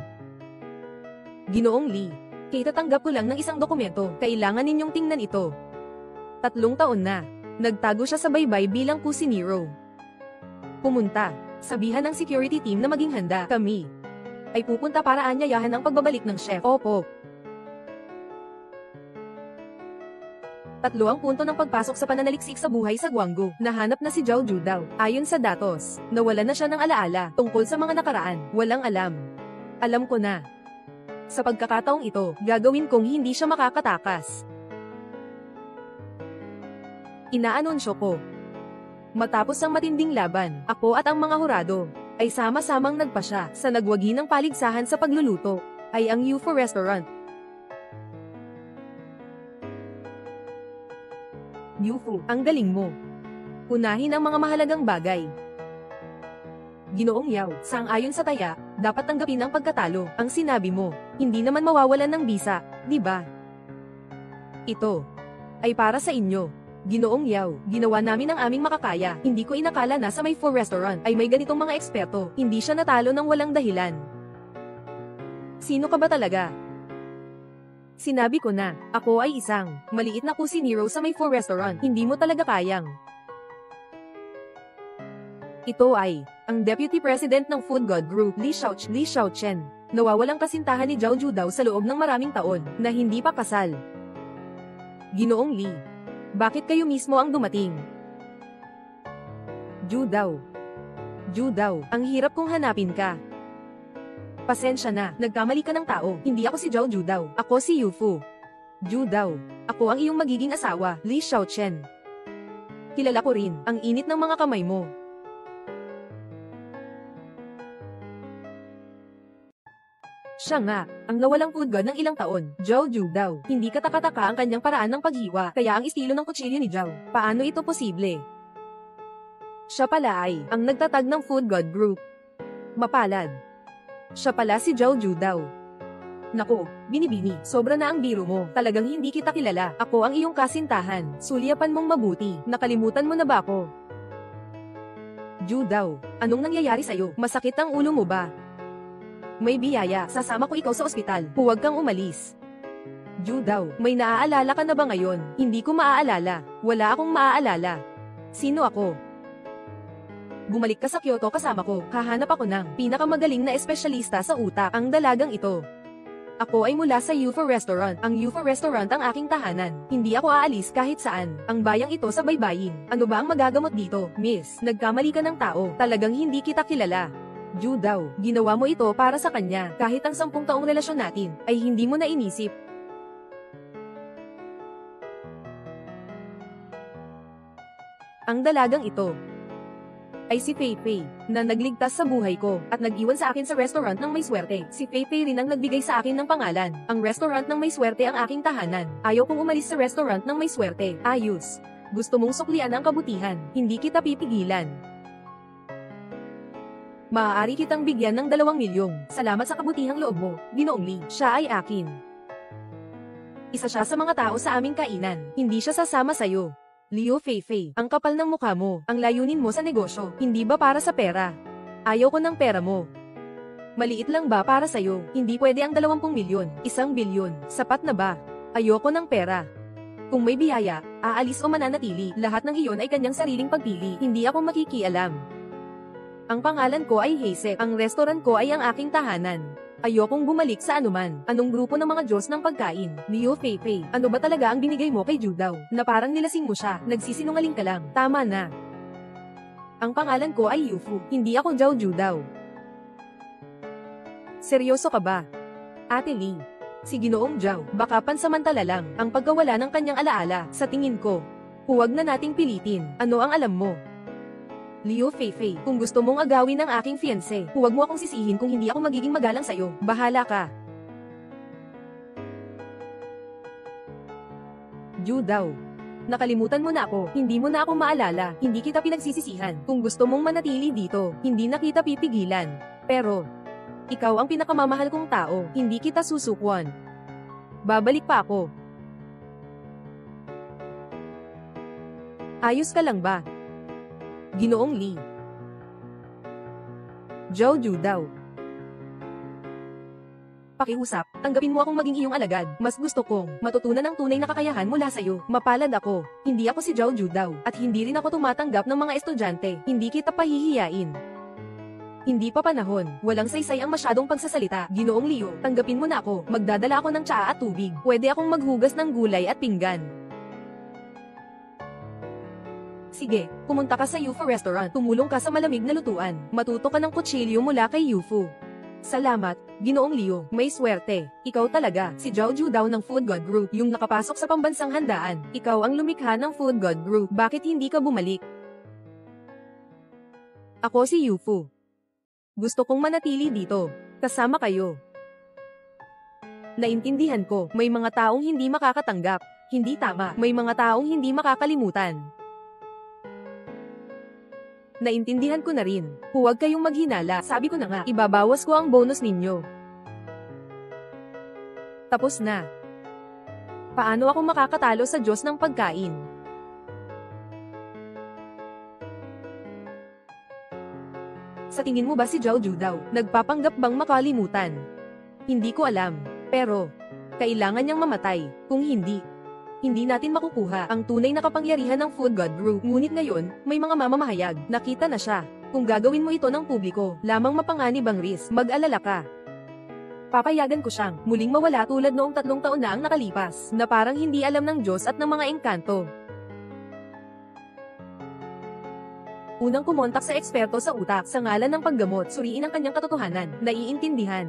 Ginoong Lee, kitatanggap ko lang ng isang dokumento. Kailangan ninyong tingnan ito. 3 taon na. Nagtago siya sa baybay bilang kusinero. Pumunta. Sabihan ng security team na maging handa. Kami ay pupunta para anyayahan ang pagbabalik ng chef. Opo. 3 ang punto ng pagpasok sa pananaliksik sa buhay sa Guanggu. Nahanap na si Zhao Judao. Ayon sa datos, nawala na siya ng alaala tungkol sa mga nakaraan. Walang alam. Alam ko na. Sa pagkakataong ito, gagawin kong hindi siya makakatakas. Inaanunsyo ko. Matapos ang matinding laban, ako at ang mga hurado ay sama-samang nagpasya sa nagwagi ng paligsahan sa pagluluto, ay ang UFO Restaurant. UFO, ang galing mo. Unahin ang mga mahalagang bagay. Ginoong Yao, sang-ayon sa taya, dapat tanggapin ang pagkatalo. Ang sinabi mo, hindi naman mawawalan ng bisa, di ba? Ito ay para sa inyo. Ginoong Yao, ginawa namin ang aming makakaya. Hindi ko inakala na sa may Fu Restaurant ay may ganitong mga eksperto. Hindi siya natalo ng walang dahilan. Sino ka ba talaga? Sinabi ko na, ako ay isang maliit na kusinero sa may Fu Restaurant. Hindi mo talaga kayang. Ito ay ang Deputy President ng Food God Group, Li Xiaochen. Nawawalang kasintahan ni Zhao Judao sa loob ng maraming taon na hindi pa kasal. Ginoong Lee, bakit kayo mismo ang dumating? Judao, ang hirap kong hanapin ka. Pasensya na, nagkamali ka ng tao. Hindi ako si Zhao Judao. Ako si Yufu. Judao, ako ang iyong magiging asawa, Li Xiaochen. Kilala ko rin ang init ng mga kamay mo. Siya nga, ang nawalang food god ng ilang taon, Zhao Judao. Hindi katakataka ang kanyang paraan ng paghiwa, kaya ang estilo ng kutsilyo ni Zhao. Paano ito posible? Siya pala ay ang nagtatag ng Food God Group. Mapalad. Siya pala si Zhao Judao. Naku, binibini, sobra na ang biro mo. Talagang hindi kita kilala. Ako ang iyong kasintahan. Sulyapan mong mabuti. Nakalimutan mo na ba ako? Judao, anong nangyayari sa'yo? Masakit ang ulo mo ba? May biyaya, sasama ko ikaw sa ospital. Huwag kang umalis. Judao, may naaalala ka na ba ngayon? Hindi ko maaalala. Wala akong maaalala. Sino ako? Bumalik ka sa Kyoto kasama ko. Hahanap ako ng pinakamagaling na espesyalista sa utak. Ang dalagang ito. Ako ay mula sa UFO Restaurant. Ang UFO Restaurant ang aking tahanan. Hindi ako aalis kahit saan. Ang bayang ito sa baybayin. Ano ba ang magagamot dito? Miss, nagkamali ka ng tao. Talagang hindi kita kilala. Judao, ginawa mo ito para sa kanya. Kahit ang 10 taong relasyon natin, ay hindi mo na inisip. Ang dalagang ito ay si Feifei, na nagligtas sa buhay ko, at nag-iwan sa akin sa restaurant ng may swerte. Si Feifei rin ang nagbigay sa akin ng pangalan. Ang restaurant ng may swerte ang aking tahanan. Ayaw kong umalis sa restaurant ng may swerte. Ayos. Gusto mong suklian ang kabutihan. Hindi kita pipigilan. Maaari kitang bigyan ng 2 milyong. Salamat sa kabutihang loob mo, Ginoong Lee. Siya ay akin. Isa siya sa mga tao sa aming kainan. Hindi siya sasama sa'yo. Liu Feifei, ang kapal ng mukha mo, ang layunin mo sa negosyo, hindi ba para sa pera? Ayaw ko ng pera mo. Maliit lang ba para sa'yo? Hindi pwede ang 20 milyon, 1 bilyon, sapat na ba? Ayoko ng pera. Kung may biyaya, aalis o mananatili, lahat ng iyon ay kanyang sariling pagpili, hindi ako makikialam. Ang pangalan ko ay Hazel, ang restaurant ko ay ang aking tahanan. Ayokong bumalik sa anuman. Anong grupo ng mga Diyos ng pagkain? Liu Feifei, ano ba talaga ang binigay mo kay Judaw? Na parang nilasing mo siya, nagsisinungaling ka lang. Tama na. Ang pangalan ko ay Yufu, hindi ako Zhao Judaw. Seryoso ka ba? Ate Lee, si Ginoong Zhao, baka pansamantala lang ang pagkawala ng kanyang alaala, sa tingin ko. Huwag na nating pilitin. Ano ang alam mo? Liu Feifei, kung gusto mong agawin ng aking fiancé, huwag mo akong sisihin kung hindi ako magiging magalang sa'yo. Bahala ka. Judaw. Nakalimutan mo na ako, hindi mo na ako maalala, hindi kita pinagsisisihan. Kung gusto mong manatili dito, hindi na kita pipigilan. Pero, ikaw ang pinakamamahal kong tao, hindi kita susukwan. Babalik pa ako. Ayos ka lang ba? Ginoong Lee. Zhao Judaw. Pakiusap, tanggapin mo akong maging iyong alagad. Mas gusto kong matutunan ang tunay na kakayahan mula sa'yo. Mapalad ako. Hindi ako si Zhao Judaw. At hindi rin ako tumatanggap ng mga estudyante. Hindi kita pahihiyain. Hindi pa panahon. Walang saysay ang masyadong pagsasalita. Ginoong Leo, tanggapin mo na ako. Magdadala ako ng tsaa at tubig. Pwede akong maghugas ng gulay at pinggan. Sige, pumunta ka sa Yufu Restaurant. Tumulong ka sa malamig na lutuan. Matuto ka ng kutsilyo mula kay Yufu. Salamat, Ginoong Leo. May swerte. Ikaw talaga, si Zhao Judaw ng Food God Group, yung nakapasok sa pambansang handaan. Ikaw ang lumikha ng Food God Group. Bakit hindi ka bumalik? Ako si Yufu. Gusto kong manatili dito. Kasama kayo. Naintindihan ko, may mga taong hindi makakatanggap. Hindi tama. May mga taong hindi makakalimutan. Naintindihan ko na rin. Huwag kayong maghinala. Sabi ko na nga, ibabawas ko ang bonus ninyo. Tapos na. Paano ako makakatalo sa Diyos ng pagkain? Sa tingin mo ba si Zhao Judaw, nagpapanggap bang makalimutan? Hindi ko alam. Pero, kailangan niyang mamatay. Kung hindi natin makukuha ang tunay na kapangyarihan ng Food God Group. Ngunit ngayon, may mga mamamahayag, nakita na siya. Kung gagawin mo ito ng publiko, lamang mapanganib ang risk, mag-alala ka. Papayagan ko siyang muling mawala tulad noong 3 taon na ang nakalipas, na parang hindi alam ng Diyos at ng mga engkanto. Unang kumontak sa eksperto sa utak, sa ngalan ng paggamot, suriin ang kanyang katotohanan, naiintindihan.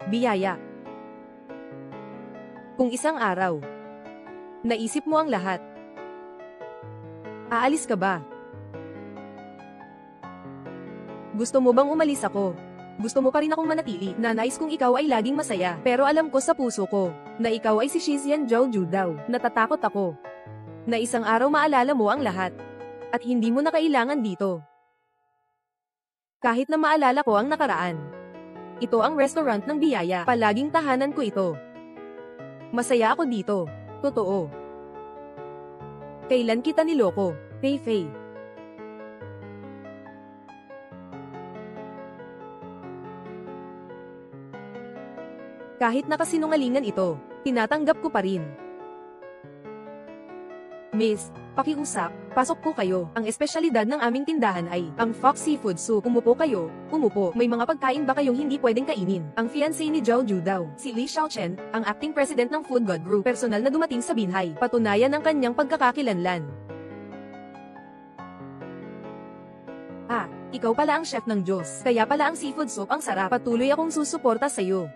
Biyaya. Kung isang araw, naisip mo ang lahat, aalis ka ba? Gusto mo bang umalis ako? Gusto mo pa rin akong manatili, na nais kong ikaw ay laging masaya, pero alam ko sa puso ko, na ikaw ay si Shixian Zhao Judaw. Natatakot ako, na isang araw maalala mo ang lahat, at hindi mo na kailangan dito. Kahit na maalala ko ang nakaraan. Ito ang restaurant ng biyaya, palaging tahanan ko ito. Masaya ako dito, totoo. Kailan kita niloko, Feifei? Kahit nakasinungalingan ito, tinatanggap ko pa rin. Miss, pakiusap, pasok po kayo. Ang espesyalidad ng aming tindahan ay ang Fox Seafood Soup. Umupo kayo, umupo. May mga pagkain ba kayong hindi pwedeng kainin? Ang fiancé ni Zhao Judaw, si Li Xiaochen, ang acting president ng Food God Group, personal na dumating sa binhay, patunayan ng kanyang pagkakakilanlan. Ikaw pala ang chef ng Diyos, kaya pala ang seafood soup ang sarap. Patuloy akong susuporta sa'yo.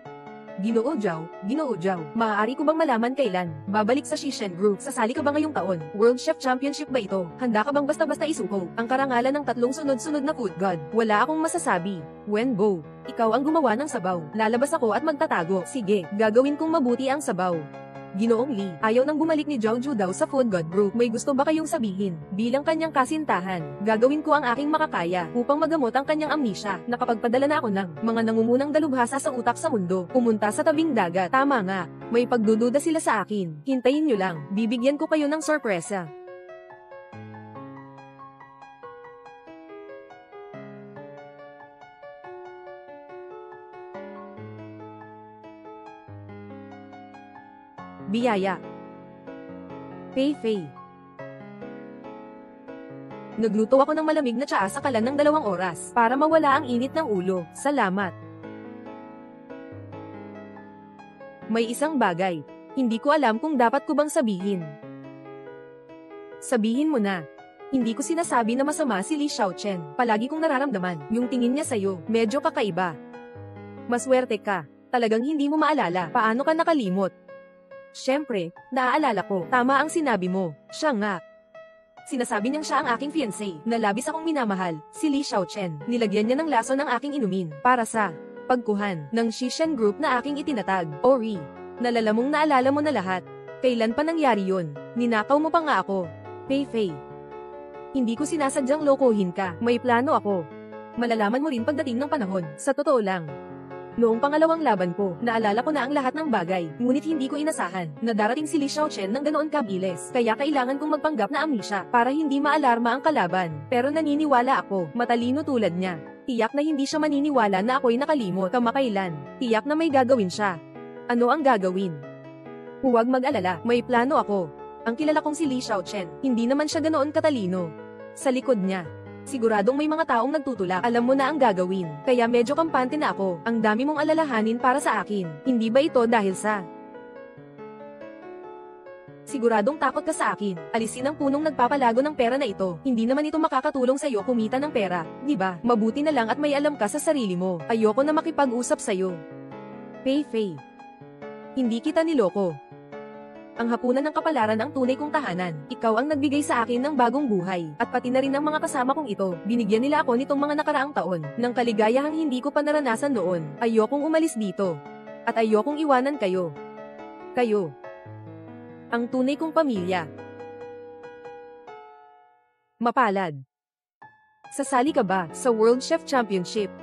Ginoo Jiao, maaari ko bang malaman kailan babalik sa Shishen Group? Sasali ka ba ngayong taon? World Chef Championship ba ito? Handa ka bang basta-basta isuko ang karangalan ng 3 sunod-sunod na food god? Wala akong masasabi. Wenbo, ikaw ang gumawa ng sabaw. Lalabas ako at magtatago. Sige, gagawin kong mabuti ang sabaw. Ginoong Lee, ayaw nang bumalik ni Zhao Judao sa Food God Group. May gusto ba kayong sabihin? Bilang kanyang kasintahan, gagawin ko ang aking makakaya upang magamot ang kanyang amnesia. Nakapagpadala na ako ng mga nangungunang dalubhasa sa utak sa mundo. Pumunta sa tabing dagat. Tama nga, may pagdududa sila sa akin. Hintayin nyo lang, bibigyan ko kayo ng sorpresa. Biyaya. Fei. Nagluto ako ng malamig na tsaa sa kalan ng 2 oras para mawala ang init ng ulo. Salamat. May isang bagay. Hindi ko alam kung dapat ko bang sabihin. Sabihin mo na. Hindi ko sinasabi na masama si Li Xiaochen. Palagi kong nararamdaman yung tingin niya sa'yo. Medyo kakaiba. Maswerte ka. Talagang hindi mo maalala. Paano ka nakalimot? Siyempre, naaalala ko. Tama ang sinabi mo. Siya nga. Sinasabi niyang siya ang aking fiancé, na labis akong minamahal, si Li Xiaochen. Nilagyan niya ng laso ng aking inumin, para sa pagkuhan ng Shishen Group na aking itinatag. Ori, nalalamong naalala mo na lahat. Kailan pa nangyari yun? Ninakaw mo pa nga ako. Fei. Hindi ko sinasadyang lokohin ka. May plano ako. Malalaman mo rin pagdating ng panahon. Sa totoo lang. Noong pangalawang laban ko, naalala ko na ang lahat ng bagay, ngunit hindi ko inasahan na darating si Li Xiaochen ng ganoon kabilis, kaya kailangan kong magpanggap na amnesia para hindi maalarma ang kalaban. Pero naniniwala ako, matalino tulad niya. Tiyak na hindi siya maniniwala na ako'y nakalimot kamakailan. Tiyak na may gagawin siya. Ano ang gagawin? Huwag mag-alala, may plano ako. Ang kilala kong si Li Xiaochen, hindi naman siya ganoon katalino. Sa likod niya, siguradong may mga taong nagtutulak. Alam mo na ang gagawin. Kaya medyo kampante na ako. Ang dami mong alalahanin para sa akin. Hindi ba ito dahil sa... Siguradong takot ka sa akin. Alisin ang punong nagpapalago ng pera na ito. Hindi naman ito makakatulong sa iyo kumita ng pera. Di ba? Mabuti na lang at may alam ka sa sarili mo. Ayoko na makipag-usap sa iyo. Fei. Hindi kita niloko. Ang hapunan ng kapalaran ang tunay kong tahanan. Ikaw ang nagbigay sa akin ng bagong buhay. At pati na rin ng mga kasama kong ito. Binigyan nila ako nitong mga nakaraang taon. Ng kaligayahang hindi ko pa naranasan noon. Ayokong umalis dito. At ayokong iwanan kayo. Kayo. Ang tunay kong pamilya. Mapalad. Sasali ka ba sa World Chef Championship?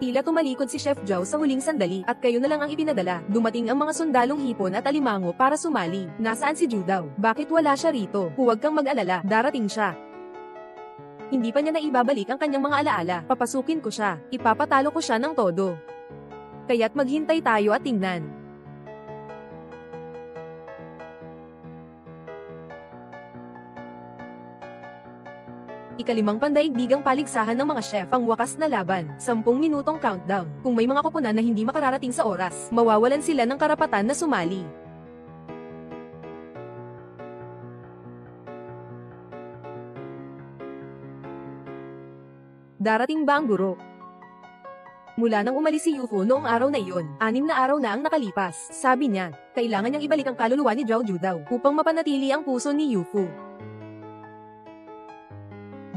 Tila tumalikod si Chef Zhao sa huling sandali at kayo na lang ang ipinadala. Dumating ang mga sundalong hipon at alimango para sumali. Nasaan si Judao? Bakit wala siya rito? Huwag kang mag-alala, darating siya. Hindi pa niya naibabalik ang kanyang mga alaala. Papasukin ko siya. Ipapatalo ko siya ng todo. Kaya't maghintay tayo at tingnan. Ikalimang pandaigdigang paligsahan ng mga chef ang wakas na laban, 10 minutong countdown. Kung may mga koponan na hindi makararating sa oras, mawawalan sila ng karapatan na sumali. Darating ba ang guro? Mula nang umalis si Yufu noong araw na iyon, 6 na araw na ang nakalipas. Sabi niya, kailangan niyang ibalik ang kaluluwa ni Zhao Judao upang mapanatili ang puso ni Yufu.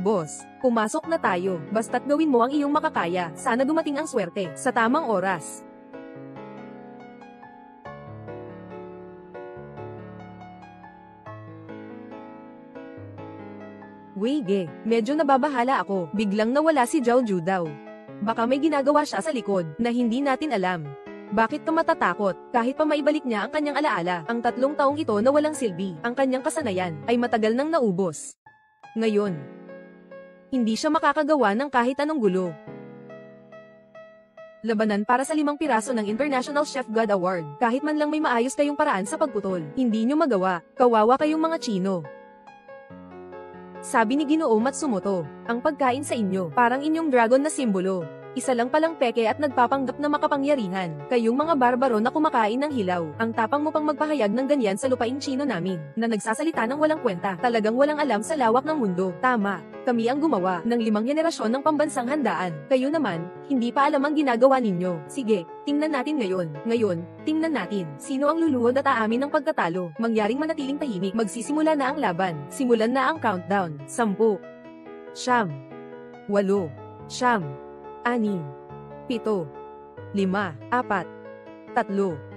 Boss, pumasok na tayo. Basta't gawin mo ang iyong makakaya. Sana dumating ang swerte sa tamang oras. Wege, medyo nababahala ako. Biglang nawala si Zhao Judao. Baka may ginagawa siya sa likod na hindi natin alam. Bakit ka matatakot? Kahit pa maibalik niya ang kanyang alaala, ang 3 taong ito na walang silbi, ang kanyang kasanayan ay matagal nang naubos. Ngayon, Hindi siya makakagawa ng kahit anong gulo. Labanan para sa 5 piraso ng International Chef God Award. Kahit man lang may maayos kayong paraan sa pagputol, hindi nyo magawa. Kawawa kayong mga Chino. Sabi ni Ginoo Matsumoto, ang pagkain sa inyo, parang inyong dragon na simbolo. Isa lang palang peke at nagpapanggap na makapangyarihan. Kayong mga barbaro na kumakain ng hilaw. Ang tapang mo pang magpahayag ng ganyan sa lupaing Chino namin, na nagsasalita ng walang kwenta. Talagang walang alam sa lawak ng mundo. Tama. Kami ang gumawa ng 5 henerasyon ng pambansang handaan. Kayo naman, hindi pa alam ang ginagawa ninyo. Sige, tingnan natin ngayon. Ngayon, tingnan natin. Sino ang luluhod at aamin ng pagkatalo? Mangyaring manatiling tahimik. Magsisimula na ang laban. Simulan na ang countdown. 10, 9, 8, 7, 6, 5, 4, 3.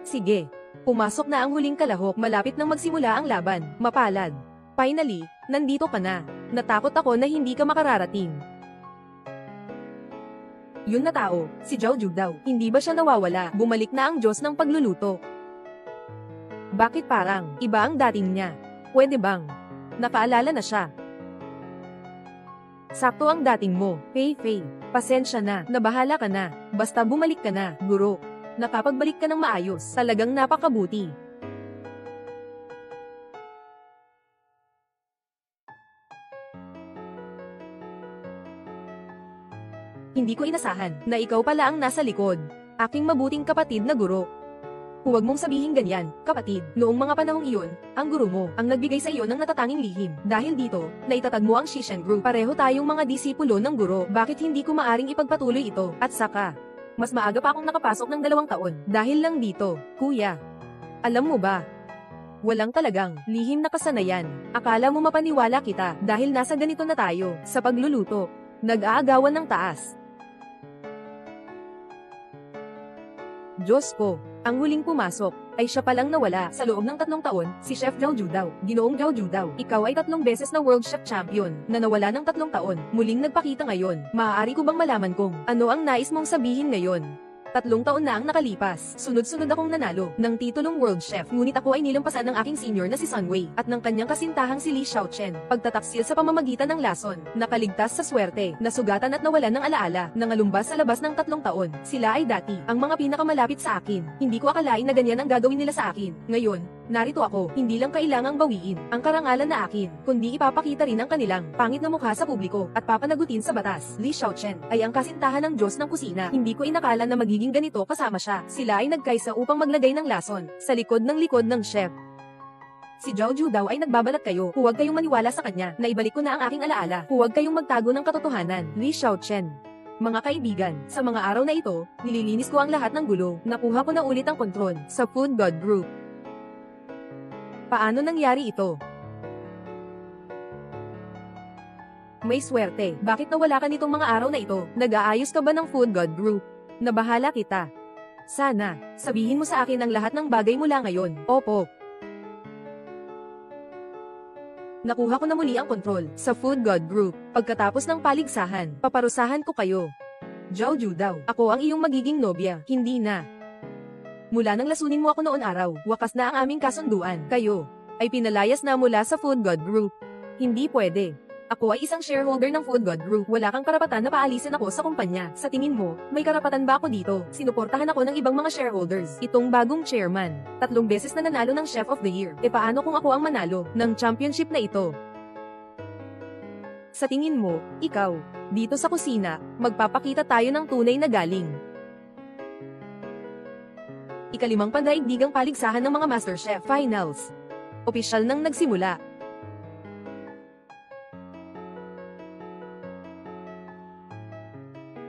Sige, pumasok na ang huling kalahok, malapit nang magsimula ang laban. Mapalad. Finally, nandito ka na. Natakot ako na hindi ka makararating. Yun na tao, si Zhao Ju daw. Hindi ba siya nawawala? Bumalik na ang Diyos ng pagluluto. Bakit parang iba ang dating niya? Pwede bang nakaalala na siya? Sakto ang dating mo, Fei Fei. Pasensya na, nabahala ka na. Basta bumalik ka na, guro. Nakapagbalik ka ng maayos, talagang napakabuti. Hindi ko inasahan na ikaw pala ang nasa likod. Aking mabuting kapatid na guro. Huwag mong sabihin ganyan, kapatid. Noong mga panahong iyon, ang guro mo ang nagbigay sa iyo ng natatanging lihim. Dahil dito, naitatag mo ang Shishan Group. Pareho tayong mga disipulo ng guro. Bakit hindi ko maaring ipagpatuloy ito? At saka, mas maaga pa akong nakapasok ng 2 taon. Dahil lang dito, kuya. Alam mo ba? Walang talagang lihim na kasanayan. Akala mo mapaniwala kita dahil nasa ganito na tayo sa pagluluto. Nag-aagawan ng taas. Diyos ko, ang huling pumasok ay siya palang nawala. Sa loob ng 3 taon, si Chef Zhao Ju daw. Ginoong Zhao Ju daw. Ikaw ay 3 beses na World Chef Champion na nawala ng 3 taon. Muling nagpakita ngayon. Maaari ko bang malaman kung ano ang nais mong sabihin ngayon? 3 taon na ang nakalipas. Sunod-sunod akong nanalo ng titulong World Chef. Ngunit ako ay nilampasan ng aking senior na si Sun Wei at ng kanyang kasintahang si Li Xiaochen. Pagtataksil sa pamamagitan ng lason, nakaligtas sa swerte, nasugatan at nawalan ng alaala, nangalumbas sa labas ng 3 taon. Sila ay dati ang mga pinakamalapit sa akin. Hindi ko akalain na ganyan ang gagawin nila sa akin. Ngayon, narito ako. Hindi lang kailangang bawiin ang karangalan na akin, kundi ipapakita rin ang kanilang pangit na mukha sa publiko at papanagutin sa batas. Li Xiaochen ay ang kasintahan ng Diyos ng kusina. Hindi ko inakala na magiging ganito kasama siya. Sila ay nagkaisa upang maglagay ng lason sa likod ng chef. Si Zhao Ju daw ay nagbabalat kayo. Huwag kayong maniwala sa kanya. Naibalik ko na ang aking alaala. Huwag kayong magtago ng katotohanan. Li Xiaochen. Mga kaibigan, sa mga araw na ito, nililinis ko ang lahat ng gulo. Nakuha ko na ulit ang kontrol sa Food God Group. Paano nangyari ito? May swerte. Bakit nawala ka nitong mga araw na ito? Nag-aayos ka ba ng Food God Group? Nabahala kita. Sana, sabihin mo sa akin ang lahat ng bagay mula ngayon. Opo. Nakuha ko na muli ang kontrol sa Food God Group. Pagkatapos ng paligsahan, paparusahan ko kayo. Zhao Ju daw, ako ang iyong magiging nobya. Hindi na. Mula nang lasunin mo ako noon araw, wakas na ang aming kasunduan. Kayo ay pinalayas na mula sa Food God Group. Hindi pwede. Ako ay isang shareholder ng Food God Group. Wala kang karapatan na paalisin ako sa kumpanya. Sa tingin mo, may karapatan ba ako dito? Sinuportahan ako ng ibang mga shareholders. Itong bagong chairman, 3 beses na nanalo ng Chef of the Year. E paano kung ako ang manalo ng championship na ito? Sa tingin mo, ikaw, dito sa kusina, magpapakita tayo ng tunay na galing. Ika-5 pandaigdigang paligsahan ng mga MasterChef Finals. Opisyal nang nagsimula.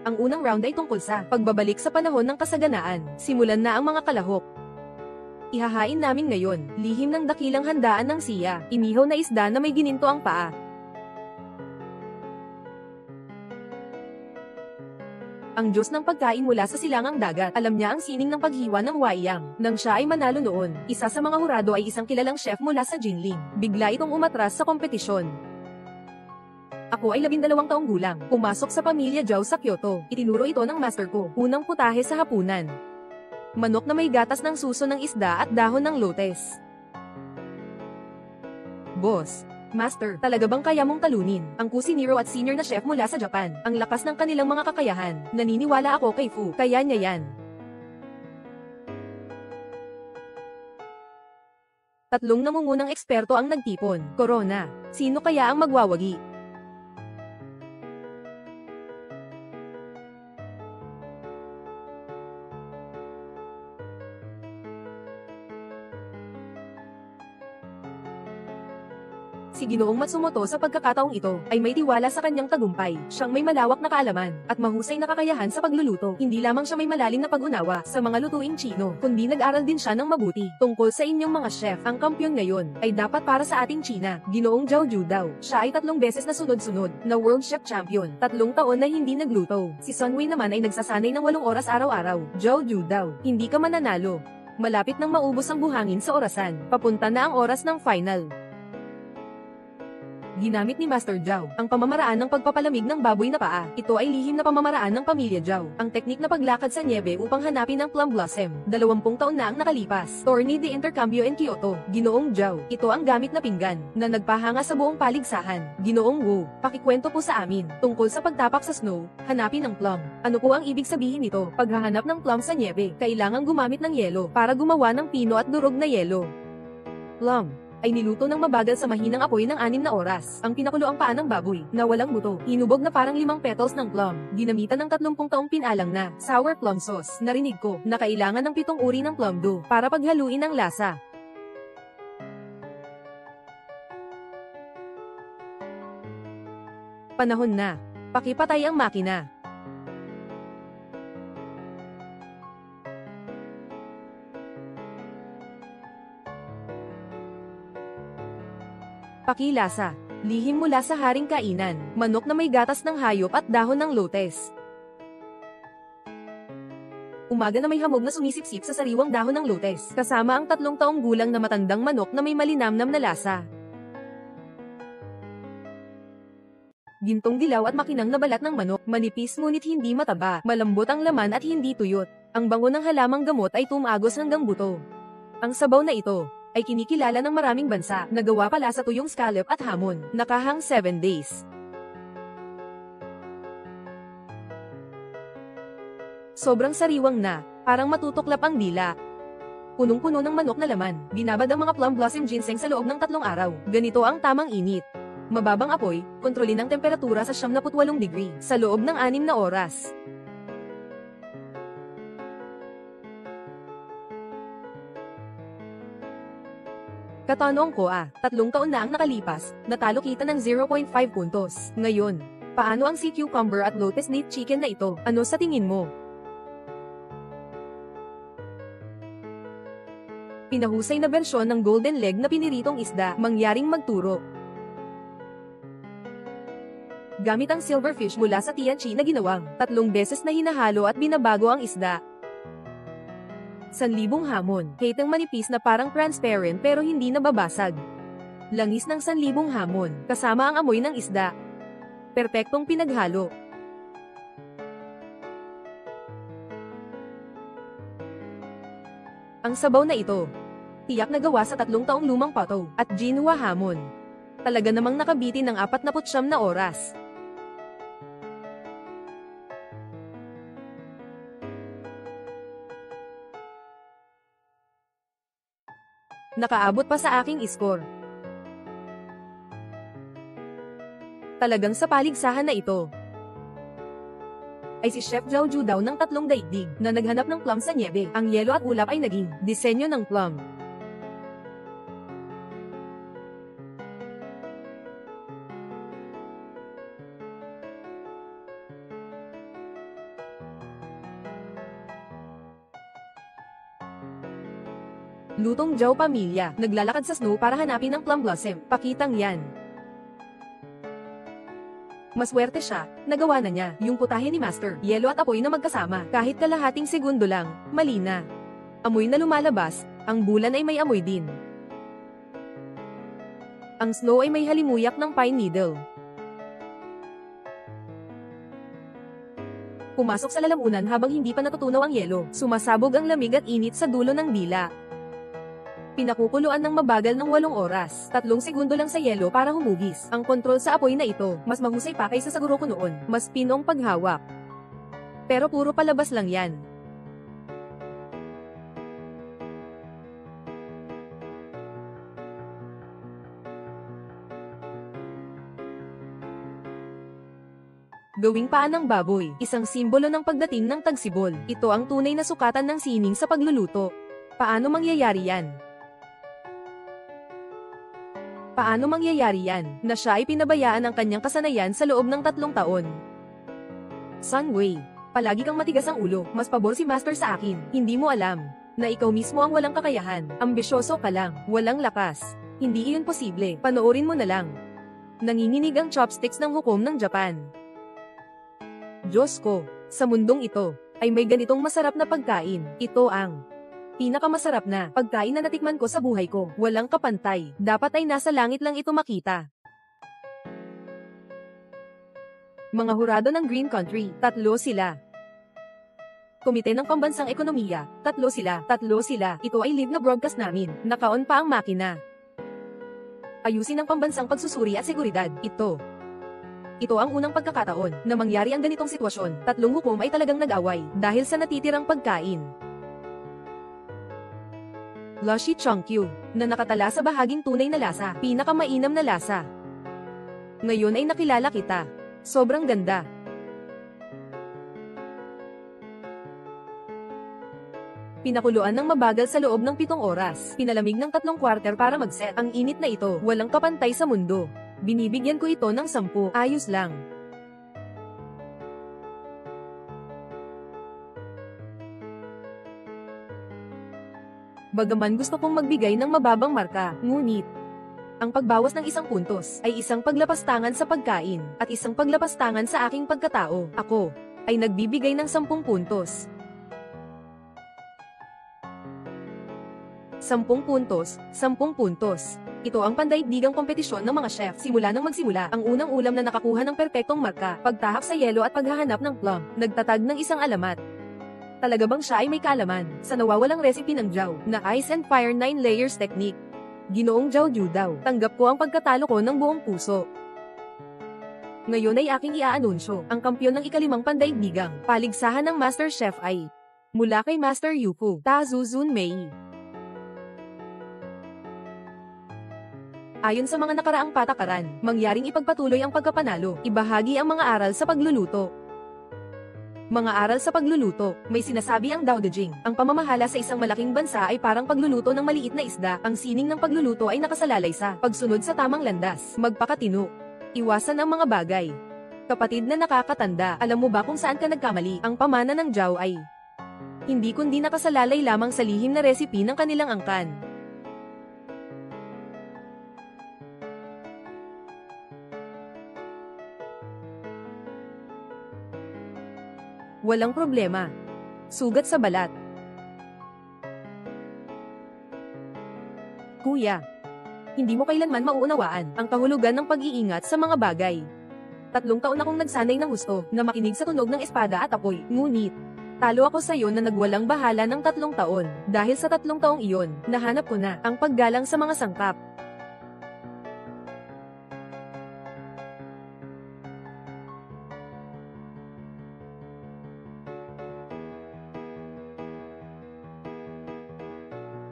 Ang unang round ay tungkol sa pagbabalik sa panahon ng kasaganaan. Simulan na ang mga kalahok. Ihahain namin ngayon, lihim ng dakilang handaan ng siya, inihaw na isda na may gininto ang paa. Ang Diyos ng pagkain mula sa silangang dagat, alam niya ang sining ng paghiwa ng wayang. Nang siya ay manalo noon, isa sa mga hurado ay isang kilalang chef mula sa Jinling. Bigla itong umatras sa kompetisyon. Ako ay 12 taong gulang. Pumasok sa pamilya Zhao sa Kyoto. Itinuro ito ng master ko. Unang putahe sa hapunan. Manok na may gatas ng suso ng isda at dahon ng lotes. Boss, Master, talaga bang kaya mong talunin ang kusinero at senior na chef mula sa Japan? Ang lakas ng kanilang mga kakayahan. Naniniwala ako kay Fu. Kaya niya yan. Tatlong namungunang eksperto ang nagtipon. Corona. Sino kaya ang magwawagi? Si Ginoong Matsumoto sa pagkakataong ito ay may tiwala sa kanyang tagumpay. Siyang may malawak na kaalaman at mahusay na kakayahan sa pagluluto. Hindi lamang siya may malalim na pag-unawa sa mga lutuing Chino, kundi nag-aral din siya ng mabuti tungkol sa inyong mga chef. Ang kampiyon ngayon ay dapat para sa ating China. Ginoong Zhao Judao. Siya ay 3 beses na sunod-sunod na World Chef Champion. 3 taon na hindi nagluto. Si Sun Wei naman ay nagsasanay ng 8 oras araw-araw. Zhao Judao, hindi ka mananalo. Malapit nang maubos ang buhangin sa orasan. Papunta na ang oras ng final. Ginamit ni Master Zhao ang pamamaraan ng pagpapalamig ng baboy na paa. Ito ay lihim na pamamaraan ng pamilya Zhao. Ang teknik na paglakad sa niebe upang hanapin ang plum blossom. 20 taon na ang nakalipas. Torneo de Intercambio in Kyoto. Ginoong Zhao. Ito ang gamit na pinggan na nagpahanga sa buong paligsahan. Ginoong Wu, pakikwento po sa amin tungkol sa pagtapak sa snow, hanapin ang plum. Ano po ang ibig sabihin nito? Paghahanap ng plum sa niebe, kailangang gumamit ng yelo para gumawa ng pino at durog na yelo. Plum ay niluto ng mabagal sa mahinang apoy ng 6 na oras. Ang pinakulo ang paa ng baboy, na walang buto. Hinubog na parang 5 petals ng plum. Ginamitan ng 30 taong pinalang na sour plum sauce. Narinig ko na kailangan ng 7 uri ng plum dough para paghaluin ang lasa. Panahon na. Pakipatay ang makina. Pakilasa. Lihim mula sa haring kainan. Manok na may gatas ng hayop at dahon ng lotes. Umaga na may hamog na sumisipsip sa sariwang dahon ng lotes, kasama ang 3 taong gulang na matandang manok na may malinamnam na lasa. Gintong dilaw at makinang na balat ng manok, manipis ngunit hindi mataba, malambot ang laman at hindi tuyot. Ang bango ng halamang gamot ay tumagos hanggang buto. Ang sabaw na ito ay kinikilala ng maraming bansa, nagawa pala sa tuyong scallop at hamon, nakahang 7 days. Sobrang sariwang na, parang matutuklap ang dila. Punong-puno ng manok na laman, binabad ang mga plum blossom ginseng sa loob ng 3 araw. Ganito ang tamang init. Mababang apoy, kontrolin ang temperatura sa 78 degree, sa loob ng 6 na oras. Katanong ko 3 taon na ang nakalipas, natalo kita ng 0.5 puntos. Ngayon, paano ang sea cucumber at lotus leaf chicken na ito? Ano sa tingin mo? Pinahusay na bersyon ng golden leg na piniritong isda, mangyaring magturo. Gamit ang silverfish mula sa Tianchi na ginawang 3 beses na hinahalo at binabago ang isda. Sanlibong hamon, kahit ang manipis na parang transparent pero hindi nababasag. Langis ng sanlibong hamon, kasama ang amoy ng isda. Perpektong pinaghalo. Ang sabaw na ito, tiyak na gawa sa 3 taong lumang pato, at Jinhua hamon. Talaga namang nakabitin ng 49 na oras. Nakaabot pa sa aking score. Talagang sa paligsahan na ito ay si Chef Zhao Judao ng 3 daigdig na naghanap ng plum sa niebe. Ang yelo at ulap ay naging disenyo ng plum. Lutong Zhao pamilya, naglalakad sa snow para hanapin ang plum blossom. Pakitang yan. Maswerte siya, nagawa na niya yung putahe ni Master. Yelo at apoy na magkasama, kahit kalahating segundo lang, mali na. Amoy na lumalabas, ang bulan ay may amoy din. Ang snow ay may halimuyak ng pine needle. Pumasok sa lalamunan habang hindi pa natutunaw ang yelo. Sumasabog ang lamig at init sa dulo ng dila. Pinakukuluan ng mabagal ng 8 oras. 3 segundo lang sa yelo para humugis. Ang kontrol sa apoy na ito, mas mahusay pa kaysa sa guro ko noon. Mas pinong paghawak. Pero puro palabas lang yan. Gawing paan ng baboy, isang simbolo ng pagdating ng tagsibol. Ito ang tunay na sukatan ng sining sa pagluluto. Paano mangyayari yan? Paano mangyayari yan, na siya ay pinabayaan ang kanyang kasanayan sa loob ng 3 taon? Sunway, palagi kang matigas ang ulo, mas pabor si Master sa akin. Hindi mo alam na ikaw mismo ang walang kakayahan. Ambisyoso ka lang, walang lakas. Hindi iyon posible, panoorin mo na lang. Nanginginig ang chopsticks ng hukom ng Japan. Diyos ko, sa mundong ito, ay may ganitong masarap na pagkain. Ito ang pinakamasarap na pagkain na natikman ko sa buhay ko. Walang kapantay. Dapat ay nasa langit lang ito makita. Mga hurado ng Green Country, 3 sila. Komite ng Pambansang Ekonomiya, 3 sila. 3 sila. Ito ay live na broadcast namin. Naka-on pa ang makina. Ayusin ang pambansang pagsusuri at seguridad. Ito ang unang pagkakataon na mangyari ang ganitong sitwasyon. 3 hukom ay talagang nag-away dahil sa natitirang pagkain. Lushy Chunky, na nakatala sa bahaging tunay na lasa, pinakamainam na lasa. Ngayon ay nakilala kita. Sobrang ganda. Pinakuluan ng mabagal sa loob ng 7 oras. Pinalamig ng 3 quarter para mag-set. Ang init na ito, walang kapantay sa mundo. Binibigyan ko ito ng 10. Ayos lang. Bagaman gusto kong magbigay ng mababang marka, ngunit ang pagbawas ng 1 puntos ay isang paglapastangan sa pagkain at isang paglapastangan sa aking pagkatao. Ako ay nagbibigay ng 10 puntos. 10 puntos, 10 puntos. Ito ang pandaigdigang kompetisyon ng mga chef. Simula nang magsimula, ang unang ulam na nakakuha ng perpektong marka, pagtahak sa yelo at paghahanap ng plum, nagtatag ng isang alamat. Talaga bang siya ay may kaalaman sa nawawalang recipe ng Jiao na Ice and Fire 9 Layers Technique? Ginoong Jiao Ju daw, tanggap ko ang pagkatalo ko ng buong puso. Ngayon ay aking iaanunsyo, ang kampyon ng ika-5 pandaigdigang paligsahan ng Master Chef ay mula kay Master Yuko Ta Zuzun Mei. Ayon sa mga nakaraang patakaran, mangyaring ipagpatuloy ang pagkapanalo, ibahagi ang mga aral sa pagluluto. Mga aral sa pagluluto, may sinasabi ang Dao De Jing. Ang pamamahala sa isang malaking bansa ay parang pagluluto ng maliit na isda. Ang sining ng pagluluto ay nakasalalay sa pagsunod sa tamang landas, magpakatino. Iwasan ang mga bagay. Kapatid na nakakatanda, alam mo ba kung saan ka nagkamali? Ang pamana ng Jiao ay hindi kundi nakasalalay lamang sa lihim na recipe ng kanilang angkan. Walang problema. Sugat sa balat. Kuya, hindi mo kailanman mauunawaan ang kahulugan ng pag-iingat sa mga bagay. 3 taon akong nagsanay ng gusto na makinig sa tunog ng espada at apoy. Ngunit, talo ako sa iyo na nagwalang bahala ng 3 taon. Dahil sa 3 taong iyon, nahanap ko na ang paggalang sa mga sangkap.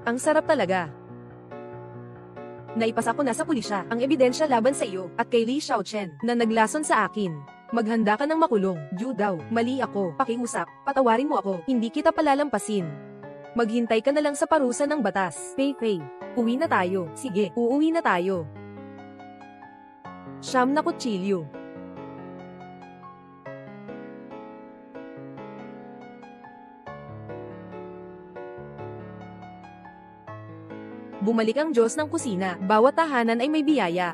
Ang sarap talaga. Naipasa ko na sa pulisya ang ebidensya laban sa iyo at kay Li Xiaochen na naglason sa akin. Maghanda ka ng makulong. Ju daw, mali ako. Pakiusap, patawarin mo ako. Hindi kita palalampasin. Maghintay ka na lang sa parusa ng batas. Fei Fei, uwi na tayo. Sige, uuwi na tayo. 9 na kutsilyo. Bumalik ang Diyos ng kusina, bawat tahanan ay may biyaya.